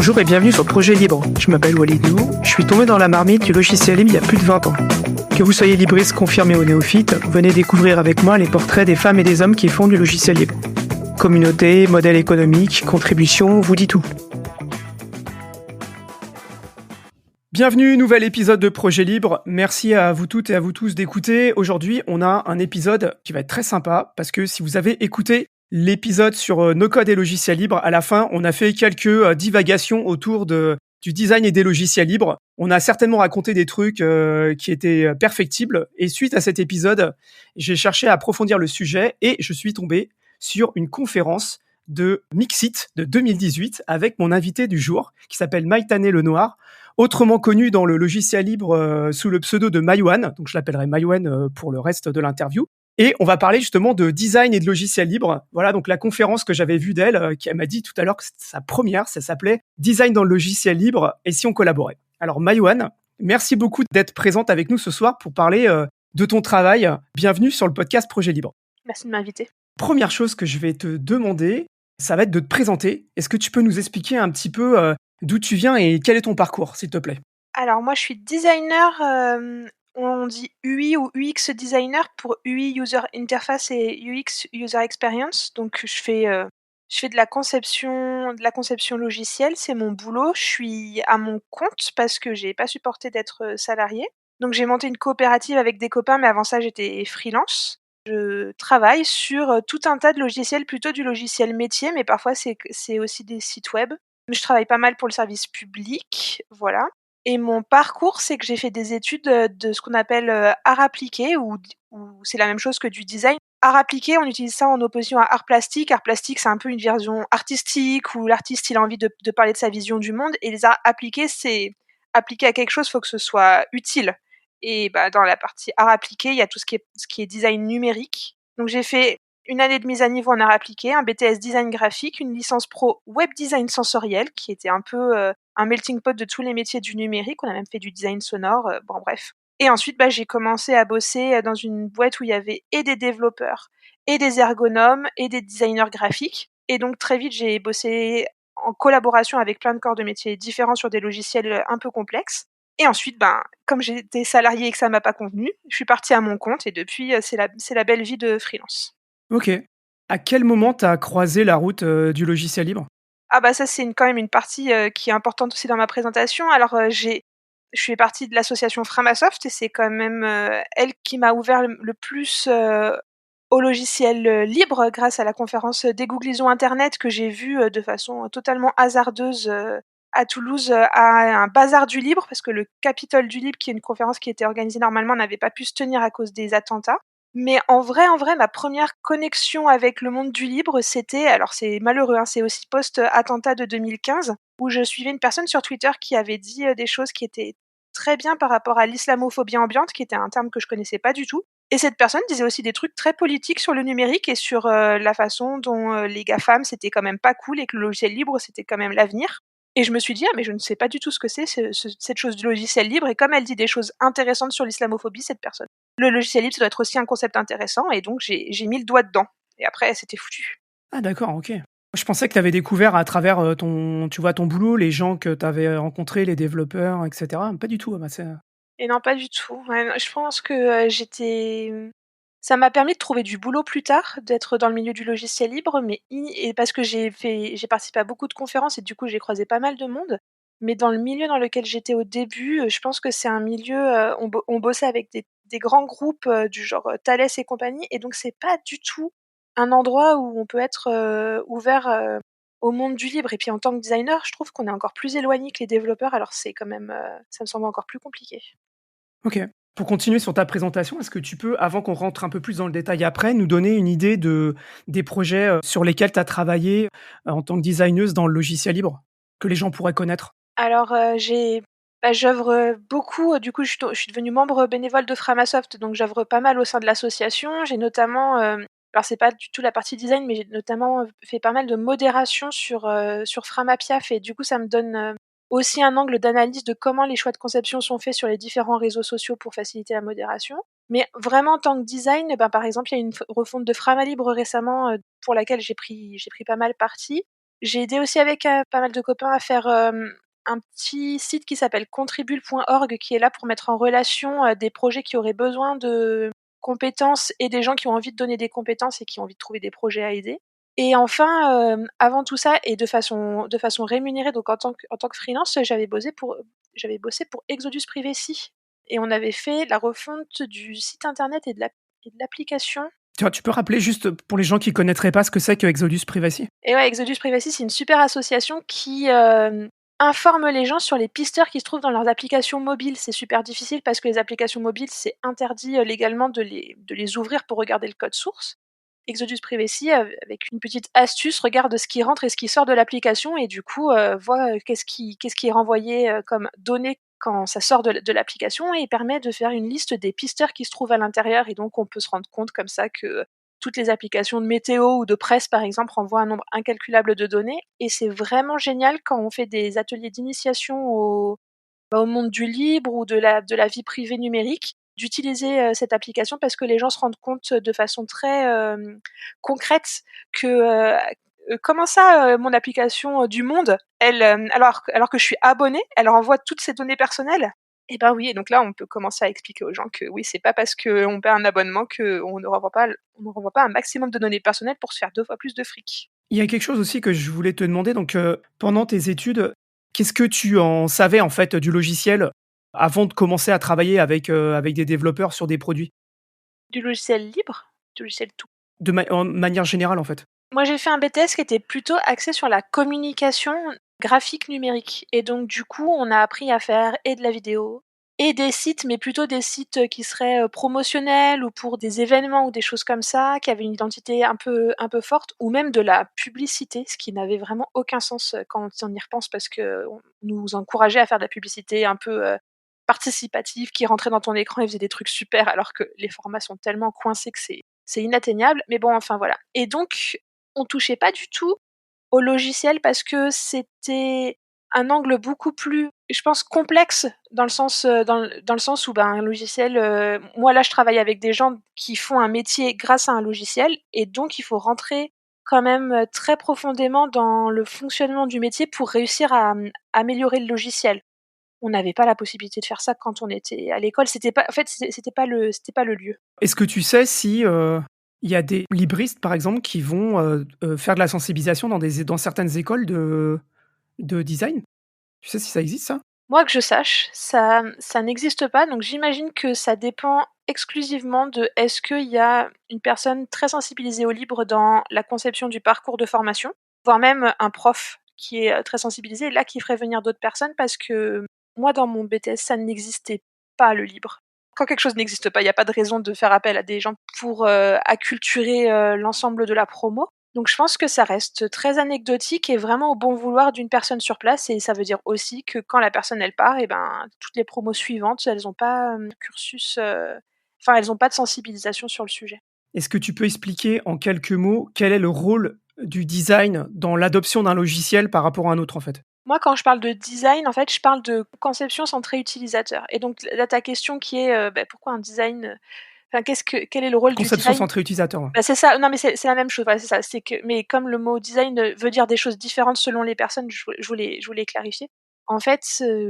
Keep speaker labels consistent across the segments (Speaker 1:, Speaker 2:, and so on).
Speaker 1: Bonjour et bienvenue sur Projet Libre. Je m'appelle Walid Nou, je suis tombé dans la marmite du logiciel libre il y a plus de 20 ans. Que vous soyez libriste confirmé ou néophyte, venez découvrir avec moi les portraits des femmes et des hommes qui font du logiciel libre. Communauté, modèle économique, contribution, vous dit tout. Bienvenue, nouvel épisode de Projet Libre. Merci à vous toutes et à vous tous d'écouter. Aujourd'hui, on a un épisode qui va être très sympa parce que si vous avez écouté l'épisode sur No Code et logiciels libres, à la fin, on a fait quelques divagations autour du design et des logiciels libres. On a certainement raconté des trucs qui étaient perfectibles. Et suite à cet épisode, j'ai cherché à approfondir le sujet et je suis tombé sur une conférence de Mixit de 2018 avec mon invité du jour qui s'appelle Maïtane Lenoir, autrement connu dans le logiciel libre sous le pseudo de Maïwan. Donc je l'appellerai Maïwan pour le reste de l'interview. Et on va parler justement de design et de logiciel libre. Voilà, donc la conférence que j'avais vue d'elle, qui m'a dit tout à l'heure que c'était sa première, ça s'appelait Design dans le logiciel libre et si on collaborait. Alors Maïwan, merci beaucoup d'être présente avec nous ce soir pour parler de ton travail. Bienvenue sur le podcast Projet Libre.
Speaker 2: Merci de m'inviter.
Speaker 1: Première chose que je vais te demander, ça va être de te présenter. Est-ce que tu peux nous expliquer un petit peu d'où tu viens et quel est ton parcours, s'il te plaît?
Speaker 2: Alors moi je suis designer, on dit UI ou UX designer pour UI User Interface et UX User Experience. Donc je fais de la conception logicielle, c'est mon boulot. Je suis à mon compte parce que j'ai pas supporté d'être salariée. Donc j'ai monté une coopérative avec des copains, mais avant ça j'étais freelance. Je travaille sur tout un tas de logiciels, plutôt du logiciel métier, mais parfois c'est aussi des sites web. Je travaille pas mal pour le service public, voilà. Et mon parcours, c'est que j'ai fait des études de ce qu'on appelle art appliqué, ou c'est la même chose que du design. Art appliqué, on utilise ça en opposition à art plastique. Art plastique, c'est un peu une version artistique où l'artiste il a envie de parler de sa vision du monde. Et les arts appliqués, c'est appliqué à quelque chose, il faut que ce soit utile. Et dans la partie art appliqué, il y a tout ce qui est design numérique. Donc j'ai fait une année de mise à niveau en art appliqué, un BTS design graphique, une licence pro web design sensoriel, qui était un peu un melting pot de tous les métiers du numérique. On a même fait du design sonore, bon bref. Et ensuite, j'ai commencé à bosser dans une boîte où il y avait et des développeurs, et des ergonomes, et des designers graphiques. Et donc très vite, j'ai bossé en collaboration avec plein de corps de métiers différents sur des logiciels un peu complexes. Et ensuite, comme j'étais salariée et que ça m'a pas convenu, je suis partie à mon compte et depuis, c'est la belle vie de freelance.
Speaker 1: Ok. À quel moment tu as croisé la route du logiciel libre?
Speaker 2: Ah ça c'est quand même une partie qui est importante aussi dans ma présentation. Alors je fais partie de l'association Framasoft et c'est quand même elle qui m'a ouvert le plus au logiciel libre grâce à la conférence Dégooglisons Internet que j'ai vue de façon totalement hasardeuse à Toulouse à un bazar du libre parce que le Capitole du libre, qui est une conférence qui était organisée normalement, n'avait pas pu se tenir à cause des attentats. Mais en vrai, ma première connexion avec le monde du libre, c'était, alors c'est malheureux, hein, c'est aussi post-attentat de 2015, où je suivais une personne sur Twitter qui avait dit des choses qui étaient très bien par rapport à l'islamophobie ambiante, qui était un terme que je connaissais pas du tout. Et cette personne disait aussi des trucs très politiques sur le numérique et sur la façon dont les GAFAM, c'était quand même pas cool et que le logiciel libre, c'était quand même l'avenir. Et je me suis dit: «Ah mais je ne sais pas du tout ce que c'est cette chose du logiciel libre» et comme elle dit des choses intéressantes sur l'islamophobie, cette personne, le logiciel libre, ça doit être aussi un concept intéressant et donc j'ai mis le doigt dedans et après c'était foutu.
Speaker 1: Ah d'accord, ok. Je pensais que tu avais découvert à travers ton boulot, les gens que tu avais rencontrés, les développeurs, etc. Pas du tout.
Speaker 2: Et non, pas du tout. Ouais, non, je pense que ça m'a permis de trouver du boulot plus tard, d'être dans le milieu du logiciel libre, mais et parce que j'ai participé à beaucoup de conférences et du coup j'ai croisé pas mal de monde. Mais dans le milieu dans lequel j'étais au début, je pense que c'est un milieu, on bossait avec des grands groupes du genre Thales et compagnie, et donc c'est pas du tout un endroit où on peut être ouvert au monde du libre. Et puis en tant que designer, je trouve qu'on est encore plus éloigné que les développeurs, alors c'est quand même, ça me semble encore plus compliqué.
Speaker 1: Ok. Pour continuer sur ta présentation, est-ce que tu peux, avant qu'on rentre un peu plus dans le détail après, nous donner une idée des projets sur lesquels tu as travaillé en tant que designeuse dans le logiciel libre, que les gens pourraient connaître?
Speaker 2: Alors, j'œuvre beaucoup, du coup, je suis devenue membre bénévole de Framasoft, donc j'œuvre pas mal au sein de l'association. J'ai notamment, alors c'est pas du tout la partie design, mais j'ai notamment fait pas mal de modération sur Framapiaf, et du coup, ça me donne, aussi un angle d'analyse de comment les choix de conception sont faits sur les différents réseaux sociaux pour faciliter la modération. Mais vraiment en tant que design, par exemple, il y a une refonte de Frama Libre récemment, pour laquelle j'ai pris pas mal parti. J'ai aidé aussi avec pas mal de copains à faire un petit site qui s'appelle contribule.org qui est là pour mettre en relation des projets qui auraient besoin de compétences et des gens qui ont envie de donner des compétences et qui ont envie de trouver des projets à aider. Et enfin, avant tout ça, et de façon rémunérée, donc en tant que freelance, j'avais bossé pour Exodus Privacy. Et on avait fait la refonte du site internet et de l'application.
Speaker 1: Tu peux rappeler juste pour les gens qui connaîtraient pas ce que c'est que Exodus Privacy?
Speaker 2: Et ouais, Exodus Privacy, c'est une super association qui informe les gens sur les pisteurs qui se trouvent dans leurs applications mobiles. C'est super difficile parce que les applications mobiles, c'est interdit légalement de les ouvrir pour regarder le code source. Exodus Privacy, avec une petite astuce, regarde ce qui rentre et ce qui sort de l'application et du coup voit qu'est-ce qui est renvoyé comme données quand ça sort de l'application et permet de faire une liste des pisteurs qui se trouvent à l'intérieur. Et donc on peut se rendre compte comme ça que toutes les applications de météo ou de presse, par exemple, renvoient un nombre incalculable de données. Et c'est vraiment génial quand on fait des ateliers d'initiation au monde du libre ou de la vie privée numérique, d'utiliser cette application parce que les gens se rendent compte de façon très concrète que comment ça, mon application du monde, elle, alors que je suis abonnée, elle renvoie toutes ces données personnelles. Et ben oui, et donc là, on peut commencer à expliquer aux gens que oui, c'est pas parce qu'on paie un abonnement qu'on ne renvoie pas un maximum de données personnelles pour se faire 2 fois plus de fric.
Speaker 1: Il y a quelque chose aussi que je voulais te demander. Donc, pendant tes études, qu'est-ce que tu en savais, en fait, du logiciel avant de commencer à travailler avec des développeurs sur des produits?
Speaker 2: Du logiciel libre, du logiciel tout.
Speaker 1: En manière générale, en fait.
Speaker 2: Moi, j'ai fait un BTS qui était plutôt axé sur la communication graphique numérique. Et donc, du coup, on a appris à faire et de la vidéo et des sites, mais plutôt des sites qui seraient promotionnels ou pour des événements ou des choses comme ça, qui avaient une identité un peu forte, ou même de la publicité, ce qui n'avait vraiment aucun sens quand on y repense parce que on nous encourageait à faire de la publicité un peu participative qui rentrait dans ton écran et faisait des trucs super alors que les formats sont tellement coincés que c'est inatteignable. Mais bon, enfin voilà. Et donc, on touchait pas du tout au logiciel parce que c'était un angle beaucoup plus, je pense, complexe dans le sens, dans le sens où, ben, un logiciel, moi là, je travaille avec des gens qui font un métier grâce à un logiciel et donc il faut rentrer quand même, très profondément dans le fonctionnement du métier pour réussir à, améliorer le logiciel. On n'avait pas la possibilité de faire ça quand on était à l'école, c'était pas en fait, c'était pas le lieu.
Speaker 1: Est-ce que tu sais si, il y a des libristes, par exemple, qui vont, faire de la sensibilisation dans certaines écoles de design? Tu sais si ça existe, ça?
Speaker 2: Moi, que je sache, ça n'existe pas, donc j'imagine que ça dépend exclusivement de est-ce qu'il y a une personne très sensibilisée au libre dans la conception du parcours de formation, voire même un prof qui est, très sensibilisé et là qui ferait venir d'autres personnes parce que moi dans mon BTS, ça n'existait pas le libre. Quand quelque chose n'existe pas, il y a pas de raison de faire appel à des gens pour, acculturer, l'ensemble de la promo. Donc je pense que ça reste très anecdotique et vraiment au bon vouloir d'une personne sur place et ça veut dire aussi que quand la personne elle part et ben, toutes les promos suivantes, elles ont pas, cursus, enfin elles ont pas de sensibilisation sur le sujet.
Speaker 1: Est-ce que tu peux expliquer en quelques mots quel est le rôle du design dans l'adoption d'un logiciel par rapport à un autre, en fait?
Speaker 2: Moi quand je parle de design, en fait, je parle de conception centrée utilisateur et donc là ta question qui est, pourquoi un design, enfin quel est le rôle du
Speaker 1: Conception
Speaker 2: design?
Speaker 1: centrée utilisateur, ouais.
Speaker 2: Bah, c'est ça, non mais c'est la même chose, voilà, c'est ça. C'est que mais comme le mot design, veut dire des choses différentes selon les personnes, je voulais clarifier. En fait,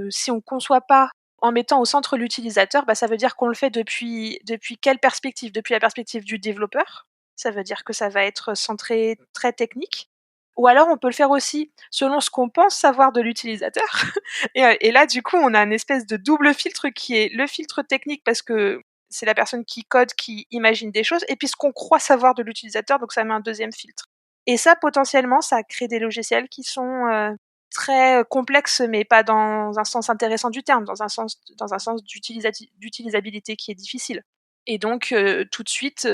Speaker 2: si on conçoit pas en mettant au centre l'utilisateur, bah, ça veut dire qu'on le fait depuis quelle perspective? Depuis la perspective du développeur, ça veut dire que ça va être centré très technique, ou alors on peut le faire aussi selon ce qu'on pense savoir de l'utilisateur et là du coup on a une espèce de double filtre qui est le filtre technique parce que c'est la personne qui code, qui imagine des choses, et puis ce qu'on croit savoir de l'utilisateur, donc ça met un deuxième filtre. Et ça, potentiellement, ça crée des logiciels qui sont très complexes, mais pas dans un sens intéressant du terme, dans un sens d'utilisabilité qui est difficile. Et donc, tout de suite,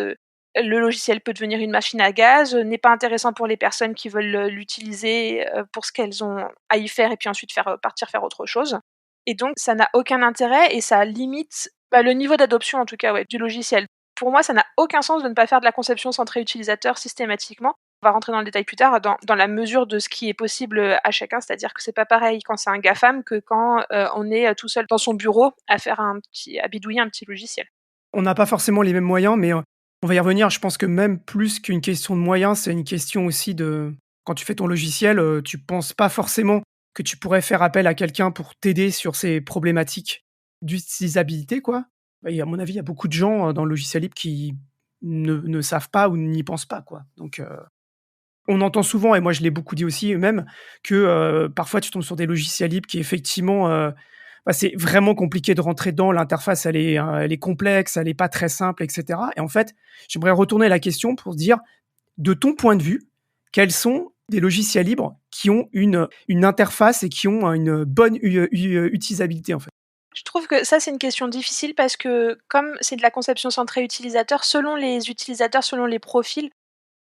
Speaker 2: le logiciel peut devenir une machine à gaz, n'est pas intéressant pour les personnes qui veulent l'utiliser pour ce qu'elles ont à y faire, et puis ensuite partir faire autre chose. Et donc, ça n'a aucun intérêt et ça limite le niveau d'adoption, en tout cas, ouais, du logiciel. Pour moi, ça n'a aucun sens de ne pas faire de la conception centrée utilisateur systématiquement. On va rentrer dans le détail plus tard, dans la mesure de ce qui est possible à chacun, c'est-à-dire que c'est pas pareil quand c'est un GAFAM que quand on est tout seul dans son bureau à bidouiller un petit logiciel.
Speaker 1: On n'a pas forcément les mêmes moyens, mais on va y revenir. Je pense que même plus qu'une question de moyens, c'est une question aussi Quand tu fais ton logiciel, tu penses pas forcément que tu pourrais faire appel à quelqu'un pour t'aider sur ces problématiques d'utilisabilité, quoi. Et à mon avis, il y a beaucoup de gens, dans le logiciel libre qui ne savent pas ou n'y pensent pas, quoi. Donc on entend souvent et moi je l'ai beaucoup dit aussi même que, parfois tu tombes sur des logiciels libres qui effectivement, c'est vraiment compliqué de rentrer dedans. L'interface elle est complexe, elle est pas très simple et cetera et en fait, j'aimerais retourner la question pour se dire, de ton point de vue, quels sont des logiciels libres qui ont une interface et qui ont une bonne utilisabilité, en fait?
Speaker 2: Je trouve que ça, c'est une question difficile parce que comme c'est de la conception centrée utilisateur, selon les utilisateurs, selon les profils,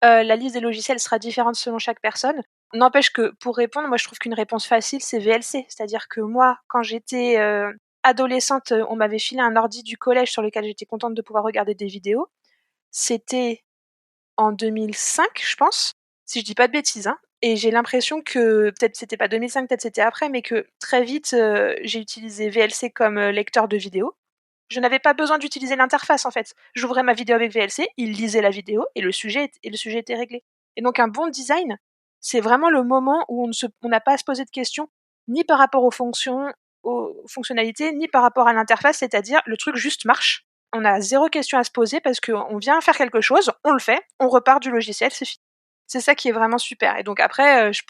Speaker 2: la liste des logiciels sera différente selon chaque personne. N'empêche que pour répondre, moi je trouve qu'une réponse facile, c'est VLC. C'est-à-dire que moi, quand j'étais, adolescente, on m'avait filé un ordi du collège sur lequel j'étais contente de pouvoir regarder des vidéos. C'était en 2005, je pense, si je dis pas de bêtises, hein. Et j'ai l'impression que peut-être c'était pas 2005, peut-être c'était après, mais que très vite, j'ai utilisé VLC comme, lecteur de vidéos. Je n'avais pas besoin d'utiliser l'interface en fait. J'ouvrais ma vidéo avec VLC, il lisait la vidéo et le sujet était réglé. Et donc un bon design, c'est vraiment le moment où on n'a pas à se poser de questions, ni par rapport aux fonctionnalités, ni par rapport à l'interface, c'est-à-dire le truc juste marche. On a zéro question à se poser parce qu'on vient faire quelque chose, on le fait, on repart du logiciel, c'est fini. C'est ça qui est vraiment super. Et donc après, je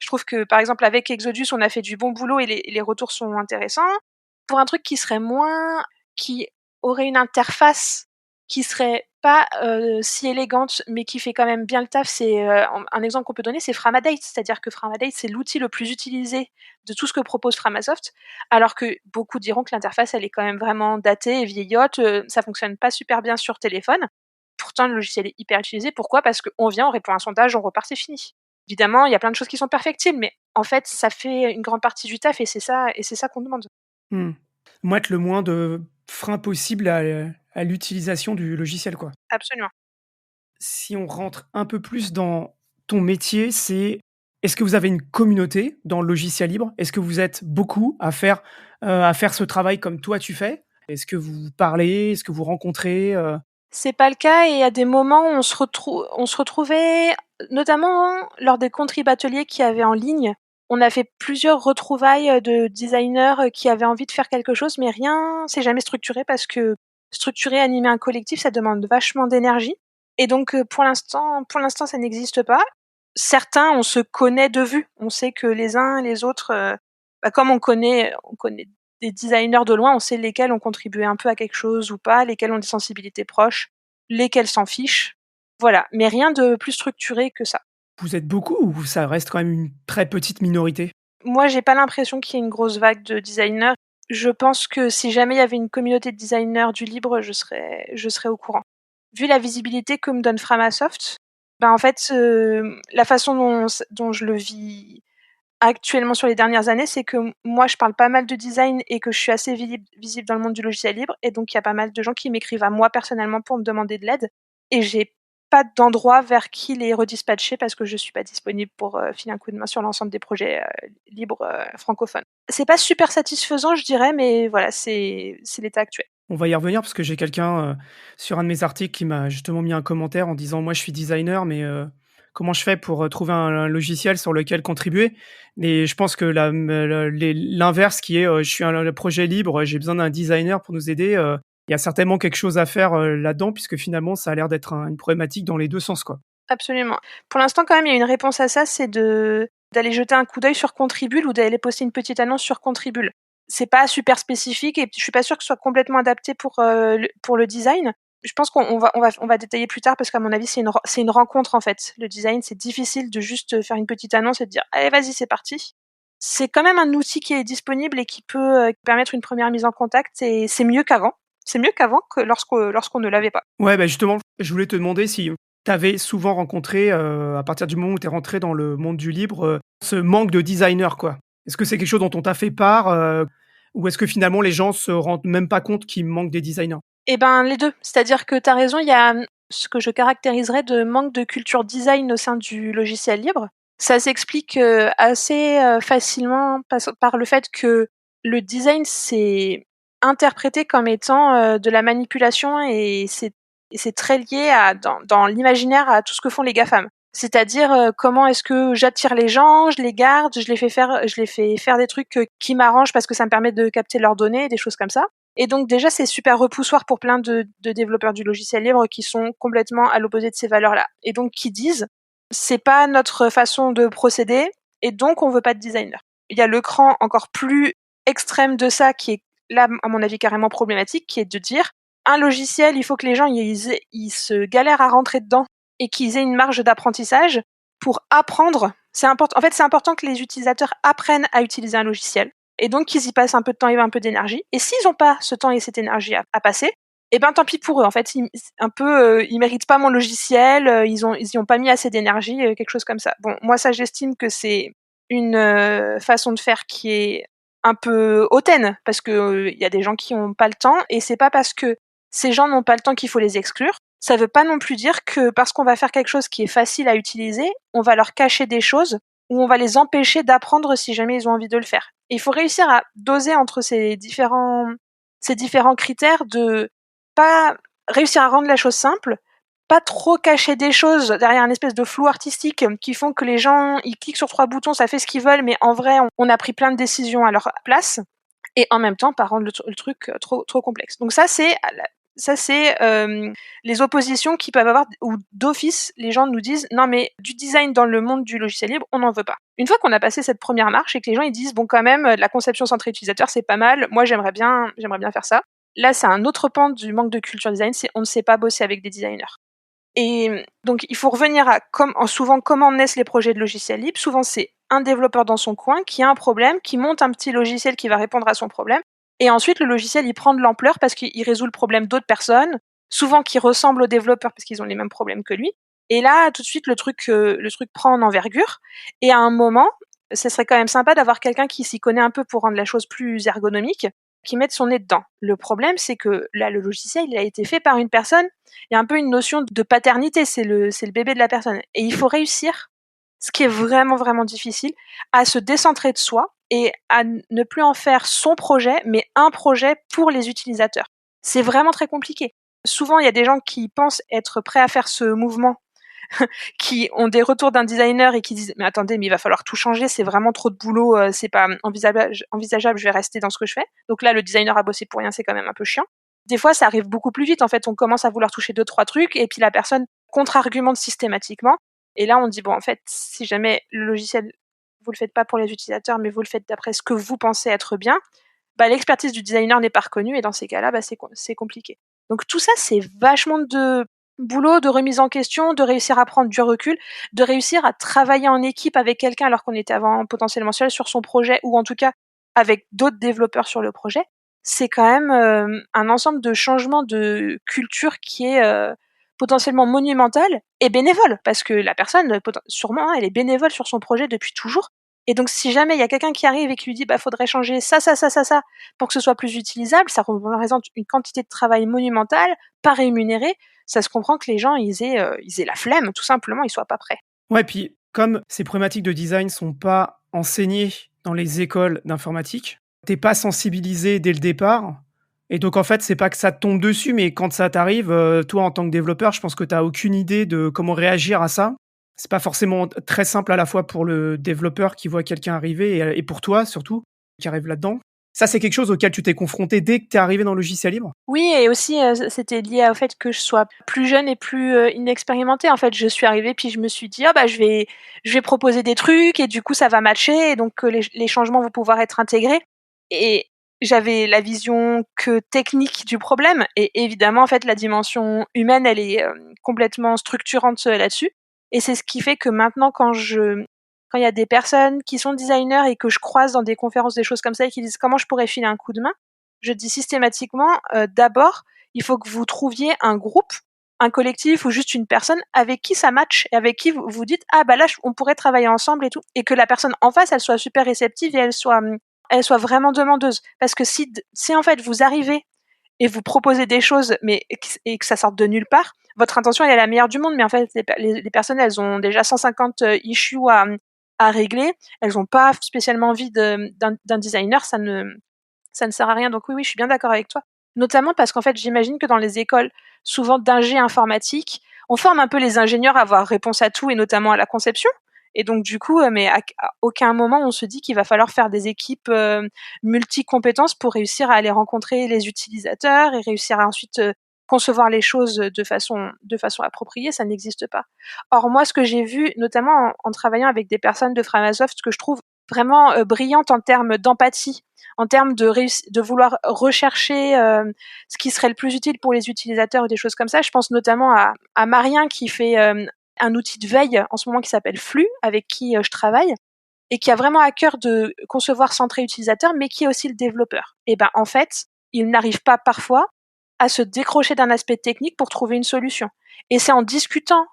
Speaker 2: trouve que par exemple avec Exodus, on a fait du bon boulot et les retours sont intéressants. Pour un truc qui aurait une interface qui serait pas si élégante, mais qui fait quand même bien le taf, c'est un exemple qu'on peut donner, c'est Framadate. C'est-à-dire que Framadate, c'est l'outil le plus utilisé de tout ce que propose Framasoft, alors que beaucoup diront que l'interface, elle est quand même vraiment datée et vieillotte, ça fonctionne pas super bien sur téléphone. Pourtant, le logiciel est hyper utilisé. Pourquoi? Parce qu'on vient, on répond à un sondage, on repart, c'est fini. Évidemment, il y a plein de choses qui sont perfectibles, mais en fait, ça fait une grande partie du taf et c'est ça qu'on demande.
Speaker 1: Mmh. Mettre le moins de freins possible à l'utilisation du logiciel, quoi.
Speaker 2: Absolument.
Speaker 1: Si on rentre un peu plus dans ton métier, est-ce que vous avez une communauté dans le logiciel libre? Est-ce que vous êtes beaucoup à faire ce travail comme toi tu fais? Est-ce que vous vous parlez? Est-ce que vous rencontrez?
Speaker 2: C'est pas le cas et à des moments, on se retrouvait, notamment lors des contrib ateliers qu'il y avait en ligne. On a fait plusieurs retrouvailles de designers qui avaient envie de faire quelque chose, mais rien s'est jamais structuré parce que structurer, animer un collectif, ça demande vachement d'énergie. Et donc, pour l'instant, ça n'existe pas. Certains, on se connaît de vue. On sait que les uns et les autres, comme on connaît des designers de loin, on sait lesquels ont contribué un peu à quelque chose ou pas, lesquels ont des sensibilités proches, lesquels s'en fichent. Voilà, mais rien de plus structuré que ça.
Speaker 1: Vous êtes beaucoup ou ça reste quand même une très petite minorité?
Speaker 2: Moi, j'ai pas l'impression qu'il y ait une grosse vague de designers. Je pense que si jamais il y avait une communauté de designers du libre, je serais au courant. Vu la visibilité que me donne Framasoft, ben en fait, la façon dont je le vis actuellement sur les dernières années, c'est que moi, je parle pas mal de design et que je suis assez visible dans le monde du logiciel libre. Et donc, il y a pas mal de gens qui m'écrivent à moi personnellement pour me demander de l'aide. Et j'ai pas d'endroit vers qui les redispatcher parce que je suis pas disponible pour filer un coup de main sur l'ensemble des projets libres francophones. C'est pas super satisfaisant, je dirais, mais voilà, c'est l'état actuel.
Speaker 1: On va y revenir parce que j'ai quelqu'un, sur un de mes articles qui m'a justement mis un commentaire en disant: «Moi, je suis designer, mais comment je fais pour, trouver un logiciel sur lequel contribuer?» Et je pense que l'inverse qui est, je suis un projet libre, j'ai besoin d'un designer pour nous aider, il y a certainement quelque chose à faire, là-dedans puisque finalement ça a l'air d'être une problématique dans les 2 sens, quoi.
Speaker 2: Absolument. Pour l'instant, quand même, il y a une réponse à ça, c'est d'aller jeter un coup d'œil sur Contribule ou d'aller poster une petite annonce sur Contribule. C'est pas super spécifique et je suis pas sûre que ce soit complètement adapté pour le design. Je pense on va détailler plus tard parce qu'à mon avis, c'est une rencontre en fait. Le design, c'est difficile de juste faire une petite annonce et de dire allez, vas-y, c'est parti. C'est quand même un outil qui est disponible et qui peut permettre une première mise en contact et c'est mieux qu'avant. C'est mieux qu'avant que lorsqu'on ne l'avait pas.
Speaker 1: Ouais, bah, justement, je voulais te demander si tu avais souvent rencontré, à partir du moment où tu es rentré dans le monde du libre, ce manque de designers, quoi. Est-ce que c'est quelque chose dont on t'a fait part, ou est-ce que finalement les gens se rendent même pas compte qu'il manque des designers?
Speaker 2: Eh ben, les 2. C'est-à-dire que tu as raison, il y a, ce que je caractériserais de manque de culture design au sein du logiciel libre. Ça s'explique, assez, facilement par le fait que le design, c'est interprété comme étant, de la manipulation et c'est très lié dans l'imaginaire à tout ce que font les GAFAM. C'est-à-dire comment est-ce que j'attire les gens, je les garde, je les fais faire des trucs qui m'arrangent parce que ça me permet de capter leurs données, des choses comme ça. Et donc déjà c'est super repoussoir pour plein de développeurs du logiciel libre qui sont complètement à l'opposé de ces valeurs-là. Et donc qui disent c'est pas notre façon de procéder et donc on veut pas de designer. Il y a le cran encore plus extrême de ça qui est là à mon avis carrément problématique, qui est de dire un logiciel, il faut que les gens ils se galèrent à rentrer dedans et qu'ils aient une marge d'apprentissage pour apprendre. C'est important. En fait, c'est important que les utilisateurs apprennent à utiliser un logiciel et donc qu'ils y passent un peu de temps et un peu d'énergie. Et s'ils n'ont pas ce temps et cette énergie à passer, eh ben tant pis pour eux. En fait, ils méritent pas mon logiciel. Ils y ont pas mis assez d'énergie, quelque chose comme ça. Bon, moi ça, j'estime que c'est une façon de faire qui est un peu hautaine parce que il y a des gens qui ont pas le temps et c'est pas parce que ces gens n'ont pas le temps qu'il faut les exclure. Ça veut pas non plus dire que parce qu'on va faire quelque chose qui est facile à utiliser, on va leur cacher des choses ou on va les empêcher d'apprendre si jamais ils ont envie de le faire. Et il faut réussir à doser entre ces différents critères de pas réussir à rendre la chose simple, pas trop cacher des choses derrière une espèce de flou artistique qui font que les gens, ils cliquent sur 3 boutons, ça fait ce qu'ils veulent, mais en vrai, on a pris plein de décisions à leur place, et en même temps, pas rendre le truc trop complexe. Donc ça, c'est les oppositions qui peuvent avoir, où d'office, les gens nous disent non mais du design dans le monde du logiciel libre, on n'en veut pas. Une fois qu'on a passé cette première marche et que les gens ils disent bon quand même, la conception centrée utilisateur c'est pas mal, moi j'aimerais bien faire ça. Là, c'est un autre pan du manque de culture design, c'est on ne sait pas bosser avec des designers. Et donc, il faut revenir à souvent comment naissent les projets de logiciels libres. Souvent, c'est un développeur dans son coin qui a un problème, qui monte un petit logiciel qui va répondre à son problème. Et ensuite, le logiciel, il prend de l'ampleur parce qu'il résout le problème d'autres personnes, souvent qui ressemblent aux développeurs parce qu'ils ont les mêmes problèmes que lui. Et là, tout de suite, le truc prend en envergure. Et à un moment, ce serait quand même sympa d'avoir quelqu'un qui s'y connaît un peu pour rendre la chose plus ergonomique, qui mette son nez dedans. Le problème, c'est que là, le logiciel, il a été fait par une personne. Il y a un peu une notion de paternité, c'est le bébé de la personne. Et il faut réussir, ce qui est vraiment, vraiment difficile, à se décentrer de soi et à ne plus en faire son projet, mais un projet pour les utilisateurs. C'est vraiment très compliqué. Souvent, il y a des gens qui pensent être prêts à faire ce mouvement, qui ont des retours d'un designer et qui disent mais attendez, mais il va falloir tout changer, c'est vraiment trop de boulot, c'est pas envisageable, je vais rester dans ce que je fais. Donc là, le designer a bossé pour rien, c'est quand même un peu chiant. Des fois, ça arrive beaucoup plus vite. En fait, on commence à vouloir toucher 2-3 trucs et puis la personne contre-argumente systématiquement. Et là, on dit bon, en fait, si jamais le logiciel, vous le faites pas pour les utilisateurs, mais vous le faites d'après ce que vous pensez être bien, bah, l'expertise du designer n'est pas reconnue et dans ces cas-là, bah, c'est compliqué. Donc tout ça, c'est vachement de boulot, de remise en question, de réussir à prendre du recul, de réussir à travailler en équipe avec quelqu'un alors qu'on était avant potentiellement seul sur son projet ou en tout cas avec d'autres développeurs sur le projet. C'est quand même un ensemble de changements de culture qui est potentiellement monumental et bénévole parce que la personne, sûrement, elle est bénévole sur son projet depuis toujours. Et donc, si jamais il y a quelqu'un qui arrive et qui lui dit, bah, faudrait changer ça, pour que ce soit plus utilisable, ça représente une quantité de travail monumentale, pas rémunérée. Ça se comprend que les gens, ils aient la flemme, tout simplement, ils soient pas prêts.
Speaker 1: Ouais, puis comme ces problématiques de design sont pas enseignées dans les écoles d'informatique, t'es pas sensibilisé dès le départ. Et donc, en fait, c'est pas que ça te tombe dessus, mais quand ça t'arrive, toi, en tant que développeur, je pense que t'as aucune idée de comment réagir à ça. C'est pas forcément très simple à la fois pour le développeur qui voit quelqu'un arriver et pour toi, surtout, qui arrive là-dedans. Ça, c'est quelque chose auquel tu t'es confronté dès que t'es arrivé dans le logiciel libre?
Speaker 2: Oui, et aussi, c'était lié au fait que je sois plus jeune et plus inexpérimentée. En fait, je suis arrivée, puis je me suis dit, ah bah je vais proposer des trucs, et du coup, ça va matcher, et donc les changements vont pouvoir être intégrés. Et j'avais la vision que technique du problème, et évidemment, en fait, la dimension humaine, elle est complètement structurante là-dessus. Et c'est ce qui fait que maintenant, quand il y a des personnes qui sont designers et que je croise dans des conférences, des choses comme ça, et qui disent comment je pourrais filer un coup de main, je dis systématiquement, d'abord, il faut que vous trouviez un groupe, un collectif ou juste une personne avec qui ça match et avec qui vous vous dites ah bah là on pourrait travailler ensemble et tout, et que la personne en face elle soit super réceptive et elle soit vraiment demandeuse. Parce que si en fait vous arrivez et vous proposez des choses et que ça sorte de nulle part, votre intention elle est la meilleure du monde, mais en fait les personnes elles ont déjà 150 issues à régler, elles ont pas spécialement envie d'un designer, ça ne sert à rien. Donc oui, je suis bien d'accord avec toi. Notamment parce qu'en fait, j'imagine que dans les écoles, souvent d'ingé informatique, on forme un peu les ingénieurs à avoir réponse à tout et notamment à la conception. Et donc du coup, mais à aucun moment on se dit qu'il va falloir faire des équipes multi-compétences pour réussir à aller rencontrer les utilisateurs et réussir à ensuite concevoir les choses de façon appropriée, ça n'existe pas. Or moi, ce que j'ai vu, notamment en travaillant avec des personnes de Framasoft, que je trouve vraiment brillantes en termes d'empathie, en termes de vouloir rechercher ce qui serait le plus utile pour les utilisateurs ou des choses comme ça. Je pense notamment à Marien qui fait un outil de veille en ce moment qui s'appelle Flux, avec qui je travaille, et qui a vraiment à cœur de concevoir centré utilisateur, mais qui est aussi le développeur. Et ben en fait, il n'arrive pas parfois à se décrocher d'un aspect technique pour trouver une solution. Et c'est en discutant,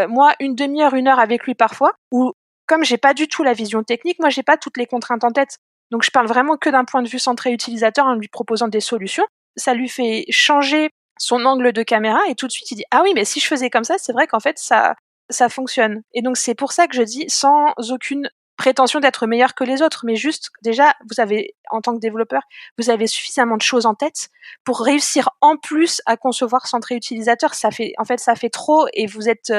Speaker 2: moi, une demi-heure, 1 heure avec lui parfois, où comme j'ai pas du tout la vision technique, moi j'ai pas toutes les contraintes en tête. Donc je parle vraiment que d'un point de vue centré utilisateur en lui proposant des solutions. Ça lui fait changer son angle de caméra et tout de suite il dit ah oui mais si je faisais comme ça c'est vrai qu'en fait ça fonctionne. Et donc c'est pour ça que je dis sans aucune prétention d'être meilleur que les autres, mais juste déjà vous avez en tant que développeur vous avez suffisamment de choses en tête pour réussir en plus à concevoir centré utilisateur. Ça fait trop et vous êtes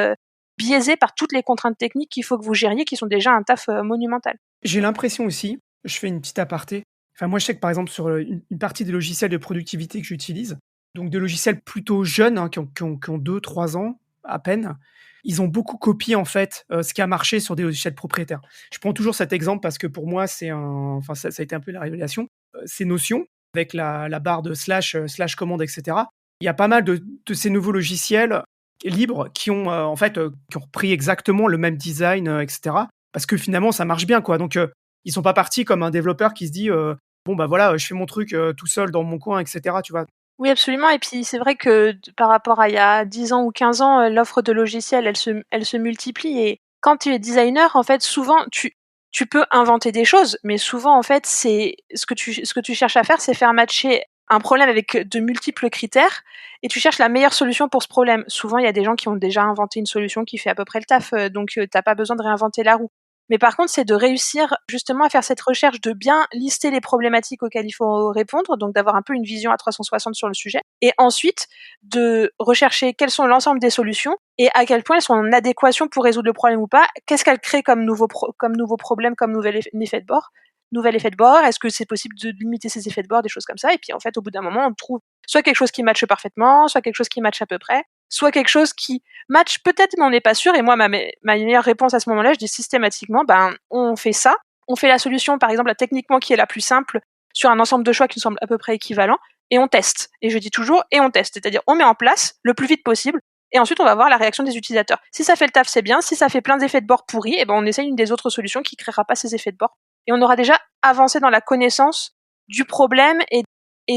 Speaker 2: biaisé par toutes les contraintes techniques qu'il faut que vous gériez qui sont déjà un taf monumental.
Speaker 1: J'ai l'impression aussi, je fais une petite aparté, enfin moi je sais que par exemple sur une partie des logiciels de productivité que j'utilise, donc des logiciels plutôt jeunes, hein, qui ont 2-3 ans à peine, ils ont beaucoup copié en fait ce qui a marché sur des logiciels propriétaires. Je prends toujours cet exemple parce que pour moi enfin ça a été un peu la révélation. Ces notions avec la barre de slash commande, etc. Il y a pas mal de ces nouveaux logiciels libres qui ont en fait qui ont repris exactement le même design, etc. Parce que finalement ça marche bien quoi. Donc ils sont pas partis comme un développeur qui se dit bon bah voilà je fais mon truc tout seul dans mon coin, etc. Tu vois.
Speaker 2: Oui, absolument. Et puis, c'est vrai que par rapport à il y a 10 ans ou 15 ans, l'offre de logiciels, elle se multiplie. Et quand tu es designer, en fait, souvent, tu peux inventer des choses, mais souvent, en fait, c'est ce que tu cherches à faire, c'est faire matcher un problème avec de multiples critères et tu cherches la meilleure solution pour ce problème. Souvent, il y a des gens qui ont déjà inventé une solution qui fait à peu près le taf, donc t'as pas besoin de réinventer la roue. Mais par contre, c'est de réussir justement à faire cette recherche de bien lister les problématiques auxquelles il faut répondre, donc d'avoir un peu une vision à 360 sur le sujet, et ensuite de rechercher quelles sont l'ensemble des solutions et à quel point elles sont en adéquation pour résoudre le problème ou pas, qu'est-ce qu'elles créent comme nouveau problème, comme effet de bord. Nouvel effet de bord, est-ce que c'est possible de limiter ces effets de bord, des choses comme ça, et puis en fait au bout d'un moment on trouve soit quelque chose qui matche parfaitement, soit quelque chose qui matche à peu près, soit quelque chose qui match peut-être mais on n'est pas sûr. Et moi ma meilleure réponse à ce moment-là, je dis systématiquement on fait ça, on fait la solution par exemple techniquement qui est la plus simple sur un ensemble de choix qui nous semble à peu près équivalent et on teste. Et je dis toujours et on teste, c'est-à-dire on met en place le plus vite possible et ensuite on va voir la réaction des utilisateurs. Si ça fait le taf, c'est bien. Si ça fait plein d'effets de bord pourris, et ben on essaye une des autres solutions qui créera pas ces effets de bord et on aura déjà avancé dans la connaissance du problème et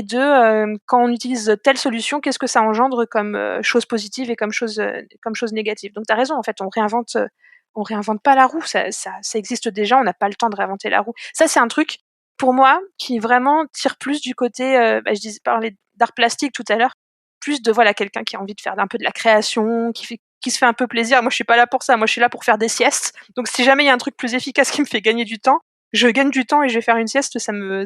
Speaker 2: de quand on utilise telle solution, qu'est-ce que ça engendre comme chose positive et comme chose négative. Donc tu as raison, en fait, on réinvente pas la roue, ça existe déjà, on n'a pas le temps de réinventer la roue. Ça, c'est un truc, pour moi, qui vraiment tire plus du côté, je parlais d'art plastique tout à l'heure, plus de voilà quelqu'un qui a envie de faire un peu de la création, qui se fait un peu plaisir. Moi, je suis pas là pour ça, moi, je suis là pour faire des siestes. Donc, si jamais il y a un truc plus efficace qui me fait gagner du temps, je gagne du temps et je vais faire une sieste, ça me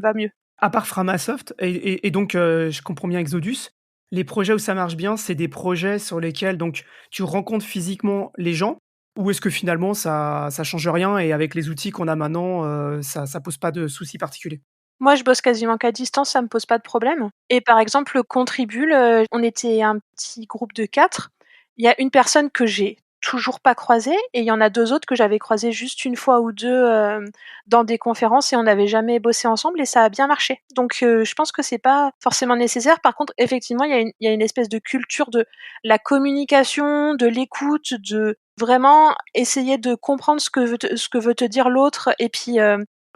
Speaker 2: va mieux.
Speaker 1: À part Framasoft, et donc je comprends bien Exodus, les projets où ça marche bien, c'est des projets sur lesquels donc tu rencontres physiquement les gens, ou est-ce que finalement ça change rien et avec les outils qu'on a maintenant, ça pose pas de soucis particuliers?
Speaker 2: Moi, je bosse quasiment qu'à distance, ça me pose pas de problème. Et par exemple, Contribule, on était un petit groupe de 4. Il y a une personne que j'ai toujours pas croisée et il y en a 2 autres que j'avais croisées juste une fois ou 2 dans des conférences et on n'avait jamais bossé ensemble et ça a bien marché. Donc je pense que c'est pas forcément nécessaire. Par contre, effectivement, il y a une espèce de culture de la communication, de l'écoute, de vraiment essayer de comprendre ce que veut te dire l'autre et puis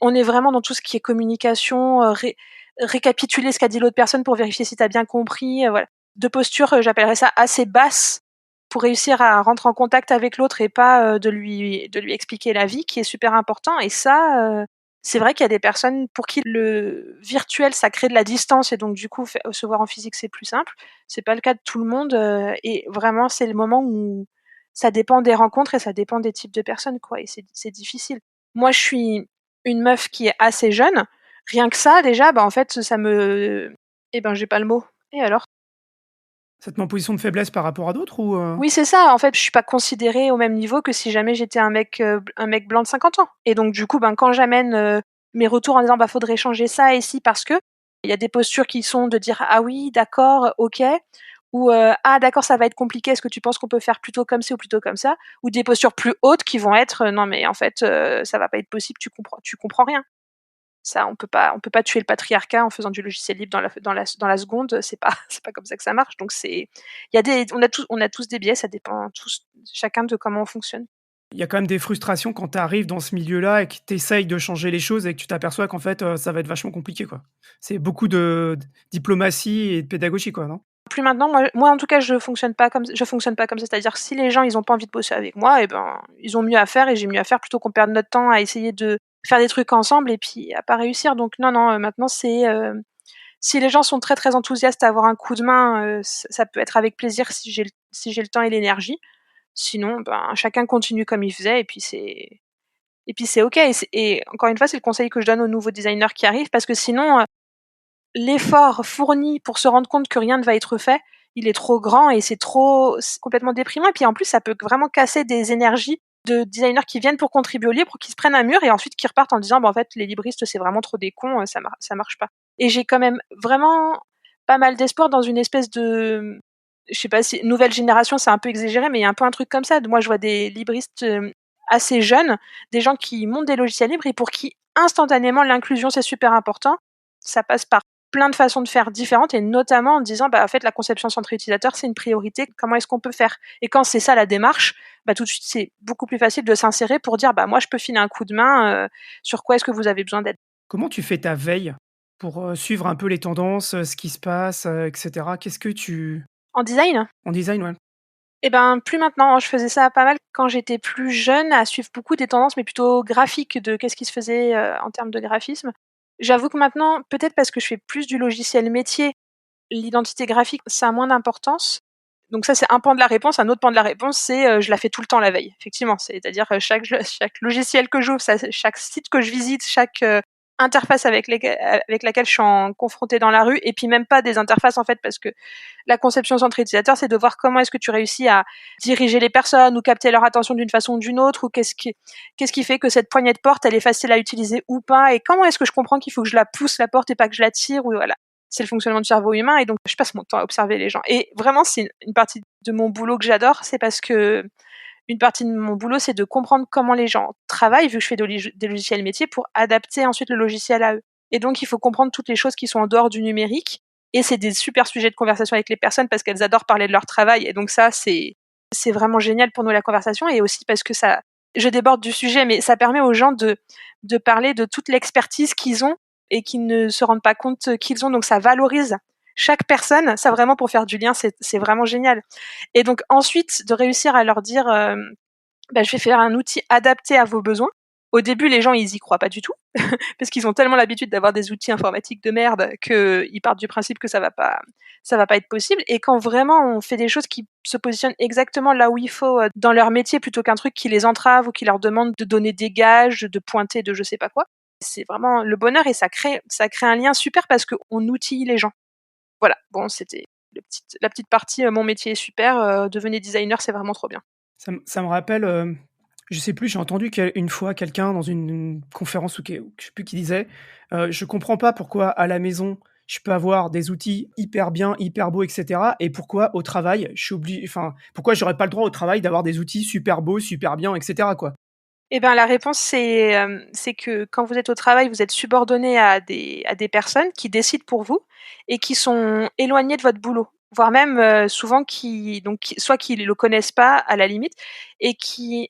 Speaker 2: on est vraiment dans tout ce qui est communication, récapituler ce qu'a dit l'autre personne pour vérifier si tu as bien compris, voilà. De posture, j'appellerais ça assez basse pour réussir à rentrer en contact avec l'autre et pas de lui expliquer la vie, qui est super important. Et ça, c'est vrai qu'il y a des personnes pour qui le virtuel, ça crée de la distance et donc du coup, se voir en physique, c'est plus simple. C'est pas le cas de tout le monde et vraiment, c'est le moment où ça dépend des rencontres et ça dépend des types de personnes, quoi. Et c'est difficile. Moi, je suis une meuf qui est assez jeune, rien que ça déjà, en fait, ça me... Eh ben, j'ai pas le mot. Et alors?
Speaker 1: Ça te met en position de faiblesse par rapport à d'autres ou
Speaker 2: Oui, c'est ça. En fait, je suis pas considérée au même niveau que si jamais j'étais un mec blanc de 50 ans. Et donc, du coup, quand j'amène mes retours en disant, faudrait changer ça et ci parce que, il y a des postures qui sont de dire, ah oui, d'accord, ok, ou ah d'accord, ça va être compliqué. Est-ce que tu penses qu'on peut faire plutôt comme ci ou plutôt comme ça? Ou des postures plus hautes qui vont être, non mais en fait, ça va pas être possible. Tu comprends rien. Ça, on peut pas tuer le patriarcat en faisant du logiciel libre dans la seconde. C'est pas, c'est pas comme ça que ça marche. Donc on a tous des biais. Ça dépend tous, chacun de comment on fonctionne.
Speaker 1: il y a quand même des frustrations quand tu arrives dans ce milieu-là et que tu essayes de changer les choses et que tu t'aperçois qu'en fait, ça va être vachement compliqué, quoi? C'est beaucoup de diplomatie et de pédagogie, quoi, non?
Speaker 2: Plus maintenant, moi en tout cas, je fonctionne pas comme ça. C'est-à-dire que si les gens ils ont pas envie de bosser avec moi, et ben ils ont mieux à faire et j'ai mieux à faire plutôt qu'on perde notre temps à essayer de faire des trucs ensemble et puis à pas réussir. Donc non, non, maintenant c'est si les gens sont très très enthousiastes à avoir un coup de main, ça peut être avec plaisir si j'ai le temps et l'énergie. Sinon, chacun continue comme il faisait et puis c'est ok. Et encore une fois, c'est le conseil que je donne aux nouveaux designers qui arrivent parce que sinon, l'effort fourni pour se rendre compte que rien ne va être fait, il est trop grand et c'est complètement déprimant. Et puis en plus, ça peut vraiment casser des énergies de designers qui viennent pour contribuer au libre, qui se prennent un mur et ensuite qui repartent en disant, en fait, les libristes, c'est vraiment trop des cons, ça marche pas. Et j'ai quand même vraiment pas mal d'espoir dans une espèce de, je sais pas si nouvelle génération, c'est un peu exagéré, mais il y a un peu un truc comme ça. Moi, je vois des libristes assez jeunes, des gens qui montent des logiciels libres et pour qui instantanément l'inclusion c'est super important. Ça passe par plein de façons de faire différentes et notamment en disant en fait la conception centrée utilisateur c'est une priorité, comment est-ce qu'on peut faire? Et quand c'est ça la démarche, tout de suite c'est beaucoup plus facile de s'insérer pour dire moi je peux filer un coup de main, sur quoi est-ce que vous avez besoin d'aide?
Speaker 1: Comment tu fais ta veille pour, suivre un peu les tendances, ce qui se passe, et cetera? Qu'est-ce que tu
Speaker 2: En design?
Speaker 1: en design, ouais.
Speaker 2: Plus maintenant, je faisais ça pas mal quand j'étais plus jeune, à suivre beaucoup des tendances, mais plutôt graphiques de qu'est-ce qui se faisait, en termes de graphisme. J'avoue que maintenant, peut-être parce que je fais plus du logiciel métier, l'identité graphique, ça a moins d'importance. Donc ça, c'est un pan de la réponse. Un autre pan de la réponse, c'est, je la fais tout le temps la veille, effectivement. C'est-à-dire, chaque logiciel que j'ouvre, chaque site que je visite, chaque, interface avec laquelle je suis confrontée dans la rue et puis même pas des interfaces, en fait, parce que la conception centrée utilisateur, c'est de voir comment est-ce que tu réussis à diriger les personnes ou capter leur attention d'une façon ou d'une autre, ou qu'est-ce qui fait que cette poignée de porte, elle est facile à utiliser ou pas, et comment est-ce que je comprends qu'il faut que je la pousse la porte et pas que je la tire, ou voilà. C'est le fonctionnement du cerveau humain et donc je passe mon temps à observer les gens. Et vraiment, c'est une partie de mon boulot que j'adore, c'est parce que une partie de mon boulot, c'est de comprendre comment les gens travaillent, vu que je fais des logiciels métiers, pour adapter ensuite le logiciel à eux. Et donc, il faut comprendre toutes les choses qui sont en dehors du numérique. Et c'est des super sujets de conversation avec les personnes parce qu'elles adorent parler de leur travail. Et donc ça, c'est vraiment génial pour nous la conversation. Et aussi parce que ça, je déborde du sujet, mais ça permet aux gens de parler de toute l'expertise qu'ils ont et qu'ils ne se rendent pas compte qu'ils ont. Donc ça valorise chaque personne. Ça vraiment pour faire du lien, c'est vraiment génial. Et donc ensuite, de réussir à leur dire, je vais faire un outil adapté à vos besoins. Au début, les gens, ils y croient pas du tout, parce qu'ils ont tellement l'habitude d'avoir des outils informatiques de merde qu'ils partent du principe que ça va pas être possible. Et quand vraiment on fait des choses qui se positionnent exactement là où il faut dans leur métier, plutôt qu'un truc qui les entrave ou qui leur demande de donner des gages, de pointer de je sais pas quoi, c'est vraiment le bonheur et ça crée un lien super parce qu'on outille les gens. Voilà. Bon, c'était la petite partie, mon métier est super, devenez designer, c'est vraiment trop bien.
Speaker 1: Ça me rappelle, je sais plus, j'ai entendu une fois quelqu'un dans une conférence ou je sais plus qui disait, «Je comprends pas pourquoi à la maison, je peux avoir des outils hyper bien, hyper beaux et cetera et pourquoi au travail, pourquoi j'aurais pas le droit au travail d'avoir des outils super beaux, super bien et cetera, quoi?»
Speaker 2: La réponse, c'est que quand vous êtes au travail, vous êtes subordonné à des personnes qui décident pour vous et qui sont éloignées de votre boulot. Voire même, souvent soit qui le connaissent pas à la limite et qui,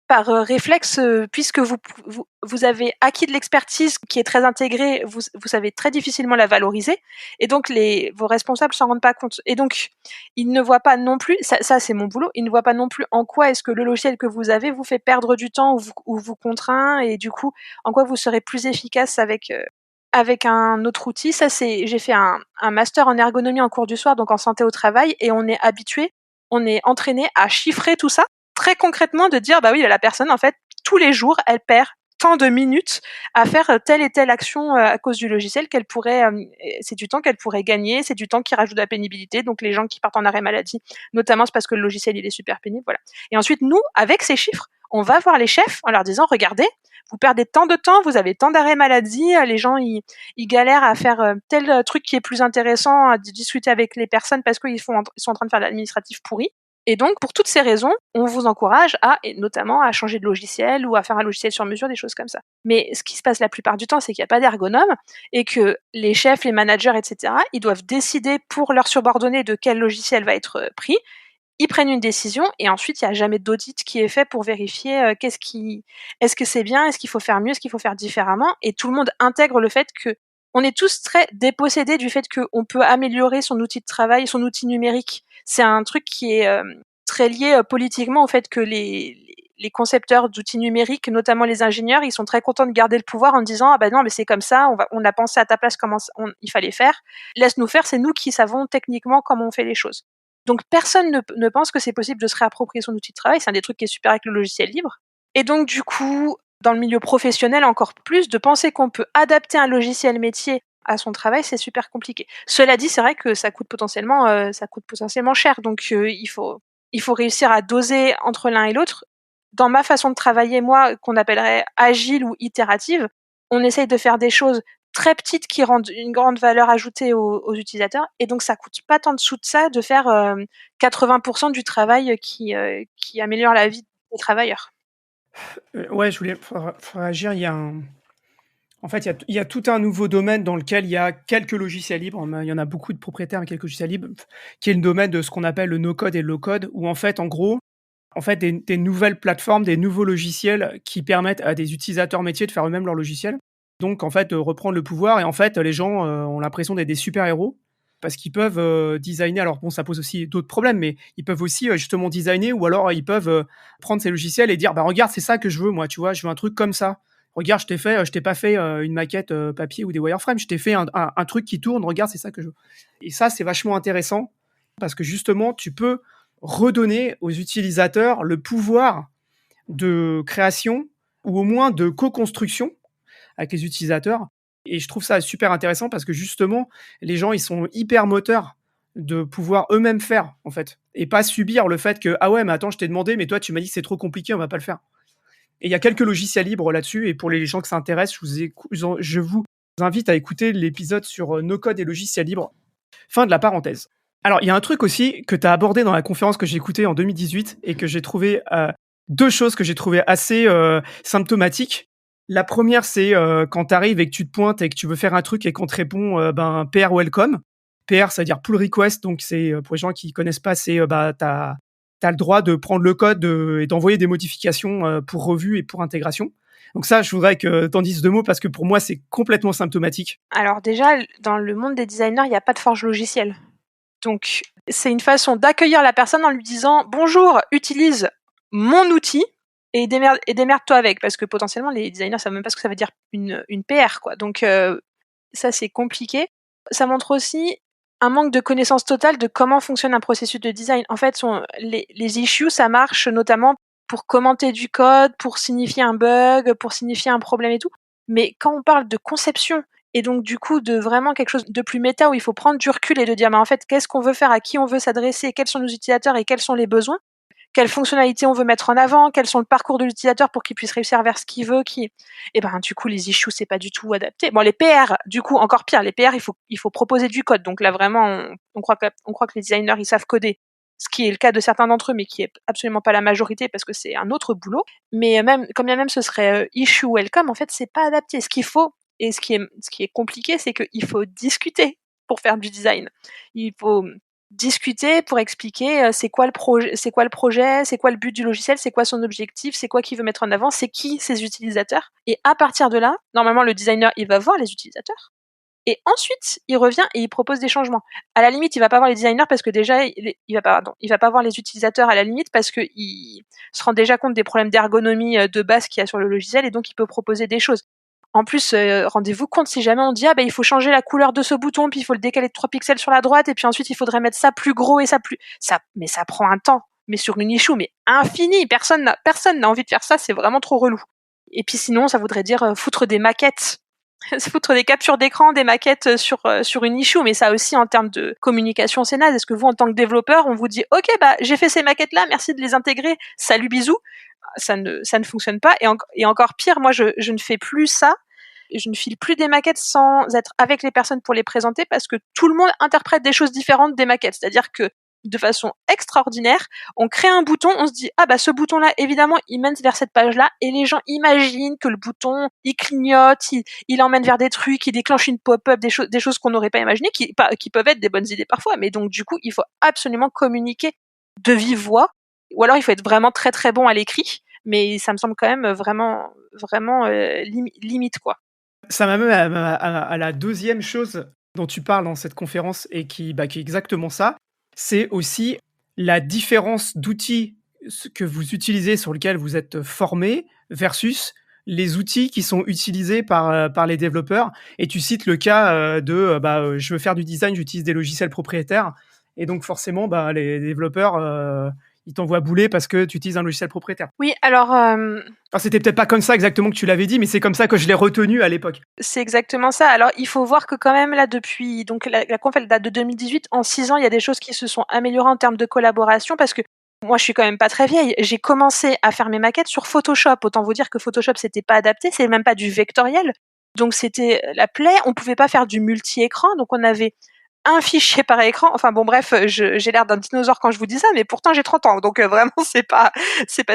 Speaker 2: par, réflexe, puisque vous avez acquis de l'expertise qui est très intégrée, vous savez très difficilement la valoriser et donc vos responsables s'en rendent pas compte et donc ils ne voient pas non plus, ça c'est mon boulot, ils ne voient pas non plus en quoi est-ce que le logiciel que vous avez vous fait perdre du temps ou vous contraint et du coup, en quoi vous serez plus efficace avec un autre outil. J'ai fait un master en ergonomie en cours du soir, donc en santé au travail et on est entraîné à chiffrer tout ça, très concrètement de dire, oui, la personne en fait, tous les jours, elle perd tant de minutes à faire telle et telle action à cause du logiciel qu'elle pourrait, c'est du temps qu'elle pourrait gagner, c'est du temps qui rajoute de la pénibilité. Donc les gens qui partent en arrêt maladie, notamment, c'est parce que le logiciel il est super pénible, voilà. Et ensuite nous, avec ces chiffres, on va voir les chefs en leur disant regardez, vous perdez tant de temps, vous avez tant d'arrêts maladie, les gens ils galèrent à faire tel truc qui est plus intéressant, à discuter avec les personnes parce qu'ils sont en train de faire de l'administratif pourri. Et donc, pour toutes ces raisons, on vous encourage et notamment à changer de logiciel ou à faire un logiciel sur mesure, des choses comme ça. Mais ce qui se passe la plupart du temps, c'est qu'il n'y a pas d'ergonome et que les chefs, les managers, etc., ils doivent décider pour leurs subordonnés de quel logiciel va être pris. Ils prennent une décision et ensuite, il n'y a jamais d'audit qui est fait pour vérifier est-ce que c'est bien, est-ce qu'il faut faire mieux, est-ce qu'il faut faire différemment. Et tout le monde intègre le fait que on est tous très dépossédés du fait qu'on peut améliorer son outil de travail, son outil numérique. C'est un truc qui est très lié politiquement au fait que les concepteurs d'outils numériques, notamment les ingénieurs, ils sont très contents de garder le pouvoir en disant ah ben non mais c'est comme ça, on a pensé à ta place comment il fallait faire, laisse-nous faire, c'est nous qui savons techniquement comment on fait les choses. Donc personne ne pense que c'est possible de se réapproprier son outil de travail, c'est un des trucs qui est super avec le logiciel libre. Et donc du coup, dans le milieu professionnel encore plus, de penser qu'on peut adapter un logiciel métier à son travail, c'est super compliqué. Cela dit, c'est vrai que ça coûte potentiellement cher, donc il faut réussir à doser entre l'un et l'autre. Dans ma façon de travailler, moi, qu'on appellerait agile ou itérative, on essaye de faire des choses très petites qui rendent une grande valeur ajoutée aux utilisateurs, et donc ça coûte pas tant dessous de ça de faire 80% du travail qui améliore la vie des travailleurs.
Speaker 1: Ouais, faut réagir. En fait, il y a tout un nouveau domaine dans lequel il y a quelques logiciels libres. Il y en a beaucoup de propriétaires avec quelques logiciels libres, qui est le domaine de ce qu'on appelle le no-code et le low-code, où en fait, en gros, des nouvelles plateformes, des nouveaux logiciels qui permettent à des utilisateurs métiers de faire eux-mêmes leur logiciel. Donc, en fait, reprendre le pouvoir. Et en fait, les gens ont l'impression d'être des super-héros parce qu'ils peuvent designer. Alors, bon, ça pose aussi d'autres problèmes, mais ils peuvent aussi justement designer, ou alors ils peuvent prendre ces logiciels et dire bah, regarde, c'est ça que je veux, moi, tu vois, je veux un truc comme ça. Regarde, je t'ai pas fait une maquette papier ou des wireframes, je t'ai fait un truc qui tourne, regarde, c'est ça que je veux. Et ça, c'est vachement intéressant parce que justement, tu peux redonner aux utilisateurs le pouvoir de création ou au moins de co-construction avec les utilisateurs. Et je trouve ça super intéressant parce que justement, les gens, ils sont hyper moteurs de pouvoir eux-mêmes faire, en fait, et pas subir le fait que ah ouais, mais attends, je t'ai demandé, mais toi, tu m'as dit que c'est trop compliqué, on va pas le faire. Et il y a quelques logiciels libres là-dessus, et pour les gens que ça intéresse, je vous invite à écouter l'épisode sur No Code et logiciels libres. Fin de la parenthèse. Alors, il y a un truc aussi que tu as abordé dans la conférence que j'ai écoutée en 2018 et que j'ai trouvé, deux choses que j'ai trouvées assez symptomatiques. La première, c'est quand tu arrives et que tu te pointes et que tu veux faire un truc et qu'on te répond PR welcome. PR, ça veut dire pull request, donc c'est pour les gens qui connaissent pas, c'est t'as le droit de prendre le code et d'envoyer des modifications pour revue et pour intégration. Donc ça, je voudrais que t'en dises deux mots parce que pour moi, c'est complètement symptomatique.
Speaker 2: Alors déjà, dans le monde des designers, il n'y a pas de forge logicielle. Donc c'est une façon d'accueillir la personne en lui disant « Bonjour, utilise mon outil et démerde-toi avec », parce que potentiellement, les designers ne savent même pas ce que ça veut dire une PR, quoi. Donc ça, c'est compliqué. Ça montre aussi un manque de connaissance totale de comment fonctionne un processus de design. En fait, les issues, ça marche notamment pour commenter du code, pour signifier un bug, pour signifier un problème et tout. Mais quand on parle de conception, et donc du coup de vraiment quelque chose de plus méta où il faut prendre du recul et de dire mais en fait qu'est-ce qu'on veut faire, à qui on veut s'adresser, quels sont nos utilisateurs et quels sont les besoins, quelles fonctionnalités on veut mettre en avant, quels sont le parcours de l'utilisateur pour qu'il puisse réussir vers ce qu'il veut, et ben du coup les issues c'est pas du tout adapté. Bon, les PR, du coup encore pire, les PR il faut proposer du code, donc là vraiment on croit que les designers ils savent coder, ce qui est le cas de certains d'entre eux mais qui est absolument pas la majorité parce que c'est un autre boulot. Mais même quand bien même ce serait issue welcome, en fait c'est pas adapté. Ce qu'il faut et ce qui est compliqué, c'est qu'il faut discuter pour faire du design. Il faut discuter pour expliquer c'est quoi le projet, c'est quoi le but du logiciel, c'est quoi son objectif, c'est quoi qu'il veut mettre en avant, c'est qui ses utilisateurs. Et à partir de là, normalement le designer il va voir les utilisateurs et ensuite il revient et il propose des changements. À la limite, il va pas voir les designers parce que déjà il va pas voir les utilisateurs à la limite parce que il se rend déjà compte des problèmes d'ergonomie de base qu'il y a sur le logiciel et donc il peut proposer des choses. En plus, rendez-vous compte si jamais on dit il faut changer la couleur de ce bouton, puis il faut le décaler de 3 pixels sur la droite, et puis ensuite il faudrait mettre ça plus gros et mais ça prend un temps, mais sur une issue, mais infini. Personne n'a envie de faire ça, c'est vraiment trop relou. Et puis sinon, ça voudrait dire foutre des maquettes, foutre des captures d'écran, des maquettes sur une issue. Mais ça aussi, en termes de communication, c'est naze. Est-ce que vous, en tant que développeur, on vous dit « Ok, j'ai fait ces maquettes-là, merci de les intégrer, salut, bisous ». Ça ne fonctionne pas. Et encore pire, moi, je ne fais plus ça. Je ne file plus des maquettes sans être avec les personnes pour les présenter parce que tout le monde interprète des choses différentes des maquettes. C'est-à-dire que de façon extraordinaire, on crée un bouton, on se dit ce bouton-là, évidemment, il mène vers cette page-là, et les gens imaginent que le bouton, il clignote, il emmène vers des trucs, il déclenche une pop-up, des choses qu'on n'aurait pas imaginées, qui peuvent être des bonnes idées parfois, mais donc du coup, il faut absolument communiquer de vive voix, ou alors il faut être vraiment très très bon à l'écrit, mais ça me semble quand même vraiment limite, quoi.
Speaker 1: Ça m'amène à la deuxième chose dont tu parles dans cette conférence et qui est exactement ça. C'est aussi la différence d'outils que vous utilisez, sur lesquels vous êtes formé, versus les outils qui sont utilisés par les développeurs. Et tu cites le cas je veux faire du design, j'utilise des logiciels propriétaires. Et donc forcément, les développeurs, ils t'envoient bouler parce que tu utilises un logiciel propriétaire.
Speaker 2: Oui, alors...
Speaker 1: Alors, c'était peut-être pas comme ça exactement que tu l'avais dit, mais c'est comme ça que je l'ai retenu à l'époque.
Speaker 2: C'est exactement ça. Alors, il faut voir que quand même, là, depuis... Donc, la conf, elle date de 2018. En 6 ans, il y a des choses qui se sont améliorées en termes de collaboration parce que moi, je suis quand même pas très vieille. J'ai commencé à faire mes maquettes sur Photoshop. Autant vous dire que Photoshop, c'était pas adapté. C'est même pas du vectoriel. Donc, c'était la plaie. On pouvait pas faire du multi-écran. Donc, on avait un fichier par écran. Enfin, bon, bref, j'ai l'air d'un dinosaure quand je vous dis ça, mais pourtant, j'ai 30 ans. Donc, vraiment, c'est pas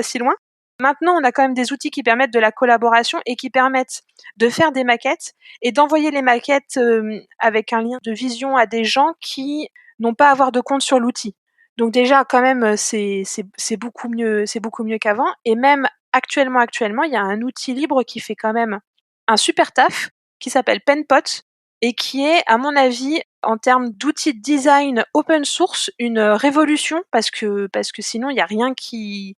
Speaker 2: si loin. Maintenant, on a quand même des outils qui permettent de la collaboration et qui permettent de faire des maquettes et d'envoyer les maquettes avec un lien de vision à des gens qui n'ont pas à avoir de compte sur l'outil. Donc déjà, quand même, c'est beaucoup mieux qu'avant. Et même actuellement, il y a un outil libre qui fait quand même un super taf, qui s'appelle Penpot, et qui est, à mon avis, en termes d'outils de design open source, une révolution, parce que sinon, il n'y a rien qui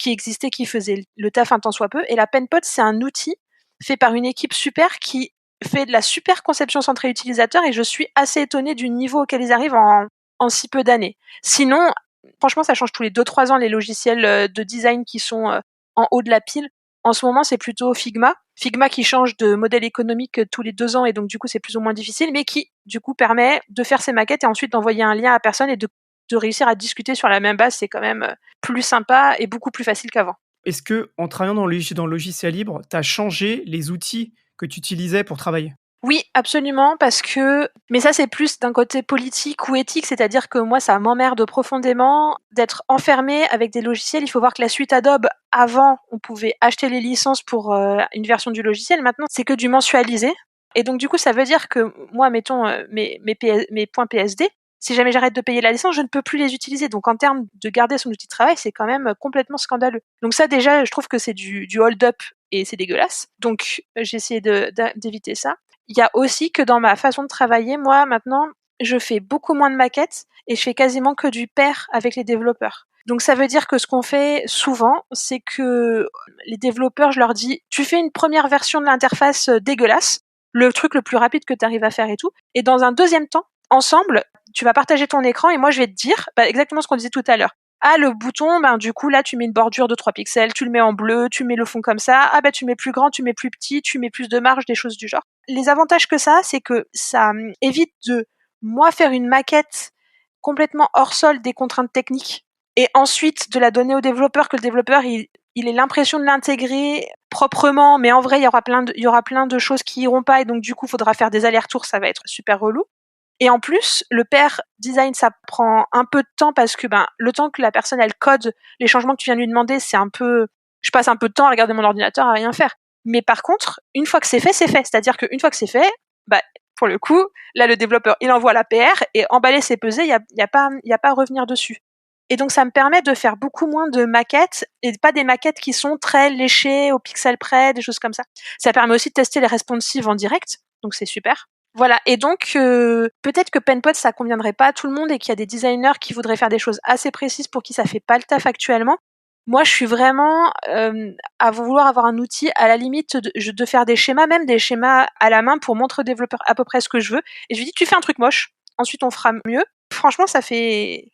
Speaker 2: existait, qui faisait le taf un tant soit peu. Et la Penpot, c'est un outil fait par une équipe super qui fait de la super conception centrée utilisateur, et je suis assez étonnée du niveau auquel ils arrivent en si peu d'années. Sinon, franchement, ça change tous les 2-3 ans les logiciels de design qui sont en haut de la pile. En ce moment, c'est plutôt Figma. Figma qui change de modèle économique tous les 2 ans, et donc du coup, c'est plus ou moins difficile, mais qui, du coup, permet de faire ses maquettes et ensuite d'envoyer un lien à personne et de réussir à discuter sur la même base. C'est quand même plus sympa et beaucoup plus facile qu'avant.
Speaker 1: Est-ce que, en travaillant dans le logiciel libre, tu as changé les outils que tu utilisais pour travailler ?
Speaker 2: Oui, absolument, parce que... Mais ça, c'est plus d'un côté politique ou éthique, c'est-à-dire que moi, ça m'emmerde profondément d'être enfermé avec des logiciels. Il faut voir que la suite Adobe, avant, on pouvait acheter les licences pour une version du logiciel. Maintenant, c'est que du mensualisé. Et donc, du coup, ça veut dire que moi, mettons mes points PSD, si jamais j'arrête de payer la licence, je ne peux plus les utiliser. Donc, en termes de garder son outil de travail, c'est quand même complètement scandaleux. Donc ça, déjà, je trouve que c'est du hold-up et c'est dégueulasse. Donc, j'ai essayé d'éviter ça. Il y a aussi que dans ma façon de travailler, moi, maintenant, je fais beaucoup moins de maquettes et je fais quasiment que du pair avec les développeurs. Donc ça veut dire que ce qu'on fait souvent, c'est que les développeurs, je leur dis, tu fais une première version de l'interface dégueulasse, le truc le plus rapide que tu arrives à faire et tout, et dans un deuxième temps, ensemble, tu vas partager ton écran et moi je vais te dire exactement ce qu'on disait tout à l'heure. Ah, le bouton, du coup, là, tu mets une bordure de 3 pixels, tu le mets en bleu, tu mets le fond comme ça. Ah, tu mets plus grand, tu mets plus petit, tu mets plus de marge, des choses du genre. Les avantages que ça, c'est que ça évite de, moi, faire une maquette complètement hors sol des contraintes techniques et ensuite de la donner au développeur, que le développeur, il ait l'impression de l'intégrer proprement, mais en vrai, il y aura plein de choses qui iront pas et donc, du coup, il faudra faire des allers-retours, ça va être super relou. Et en plus, le pair design, ça prend un peu de temps parce que le temps que la personne elle code les changements que tu viens de lui demander, c'est un peu, je passe un peu de temps à regarder mon ordinateur à rien faire. Mais par contre, une fois que c'est fait, c'est fait. C'est-à-dire qu'une fois que c'est fait, pour le coup, là le développeur il envoie la PR et emballer c'est pesé, il y a pas à revenir dessus. Et donc ça me permet de faire beaucoup moins de maquettes et pas des maquettes qui sont très léchées au pixel près, des choses comme ça. Ça permet aussi de tester les responsives en direct, donc c'est super. Voilà, et donc peut-être que Penpot ça conviendrait pas à tout le monde et qu'il y a des designers qui voudraient faire des choses assez précises pour qui ça fait pas le taf actuellement. Moi, je suis vraiment à vouloir avoir un outil à la limite de faire des schémas, même des schémas à la main pour montrer au développeur à peu près ce que je veux. Et je lui dis, tu fais un truc moche, ensuite on fera mieux. Franchement, ça fait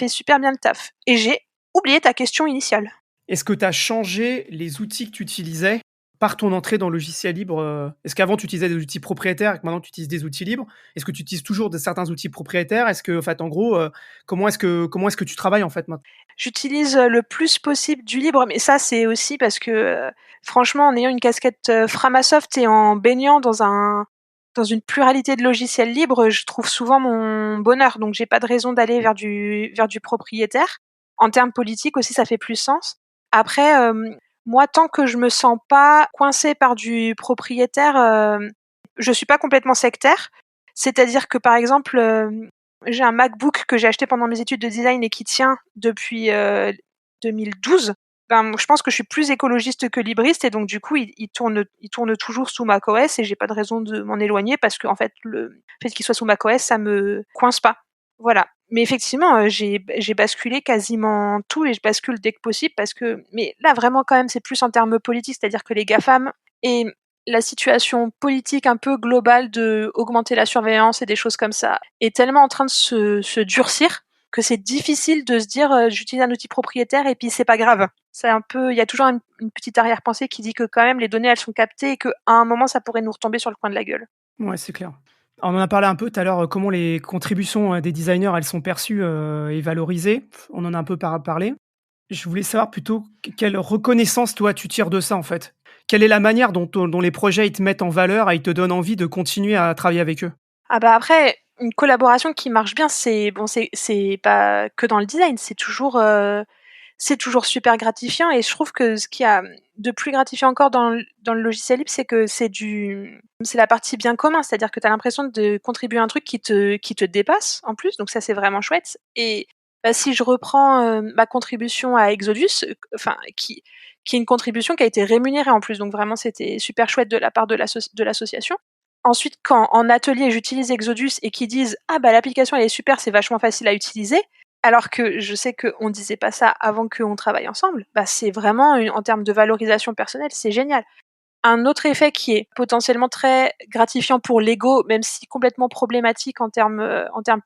Speaker 2: super bien le taf. Et j'ai oublié ta question initiale.
Speaker 1: Est-ce que tu as changé les outils que tu utilisais par ton entrée dans le logiciel libre? Est-ce qu'avant tu utilisais des outils propriétaires et que maintenant tu utilises des outils libres? Est-ce que tu utilises toujours certains outils propriétaires? Est-ce que, en fait, en gros, comment est-ce que tu travailles en fait maintenant?
Speaker 2: J'utilise le plus possible du libre, mais ça, c'est aussi parce que, franchement, en ayant une casquette Framasoft et en baignant dans une pluralité de logiciels libres, je trouve souvent mon bonheur. Donc, j'ai pas de raison d'aller vers du propriétaire. En termes politiques aussi, ça fait plus sens. Après, moi, tant que je me sens pas coincée par du propriétaire, je suis pas complètement sectaire. C'est-à-dire que, par exemple, j'ai un MacBook que j'ai acheté pendant mes études de design et qui tient depuis 2012. Ben, je pense que je suis plus écologiste que libriste et donc du coup il tourne toujours sous macOS et j'ai pas de raison de m'en éloigner parce qu'en fait le fait qu'il soit sous macOS ça me coince pas. Voilà. Mais effectivement j'ai basculé quasiment tout et je bascule dès que possible parce que mais là vraiment quand même c'est plus en termes politiques, c'est-à-dire que les GAFAM et la situation politique un peu globale de augmenter la surveillance et des choses comme ça est tellement en train de se durcir que c'est difficile de se dire j'utilise un outil propriétaire et puis c'est pas grave. C'est un peu, il y a toujours une petite arrière-pensée qui dit que quand même les données elles sont captées et qu'à un moment ça pourrait nous retomber sur le coin de la gueule.
Speaker 1: Ouais, c'est clair. On en a parlé un peu tout à l'heure, comment les contributions des designers, elles sont perçues et valorisées. On en a un peu parlé. Je voulais savoir plutôt quelle reconnaissance, toi, tu tires de ça, en fait. Quelle est la manière dont les projets ils te mettent en valeur et ils te donnent envie de continuer à travailler avec eux?
Speaker 2: Ah bah après, une collaboration qui marche bien, c'est bon, c'est pas que dans le design, c'est toujours super gratifiant et je trouve que ce qu'il y a de plus gratifiant encore dans le logiciel libre, c'est que c'est la partie bien commun, c'est-à-dire que tu as l'impression de contribuer à un truc qui te dépasse en plus, donc ça c'est vraiment chouette. Et bah, si je reprends ma contribution à Exodus, enfin qui est une contribution qui a été rémunérée en plus, donc vraiment c'était super chouette de la part de l'association. Ensuite, quand en atelier j'utilise Exodus et qu'ils disent ah bah l'application elle est super, c'est vachement facile à utiliser, alors que je sais qu'on disait pas ça avant qu'on travaille ensemble, bah c'est vraiment en termes de valorisation personnelle, c'est génial. Un autre effet qui est potentiellement très gratifiant pour l'ego, même si complètement problématique en termes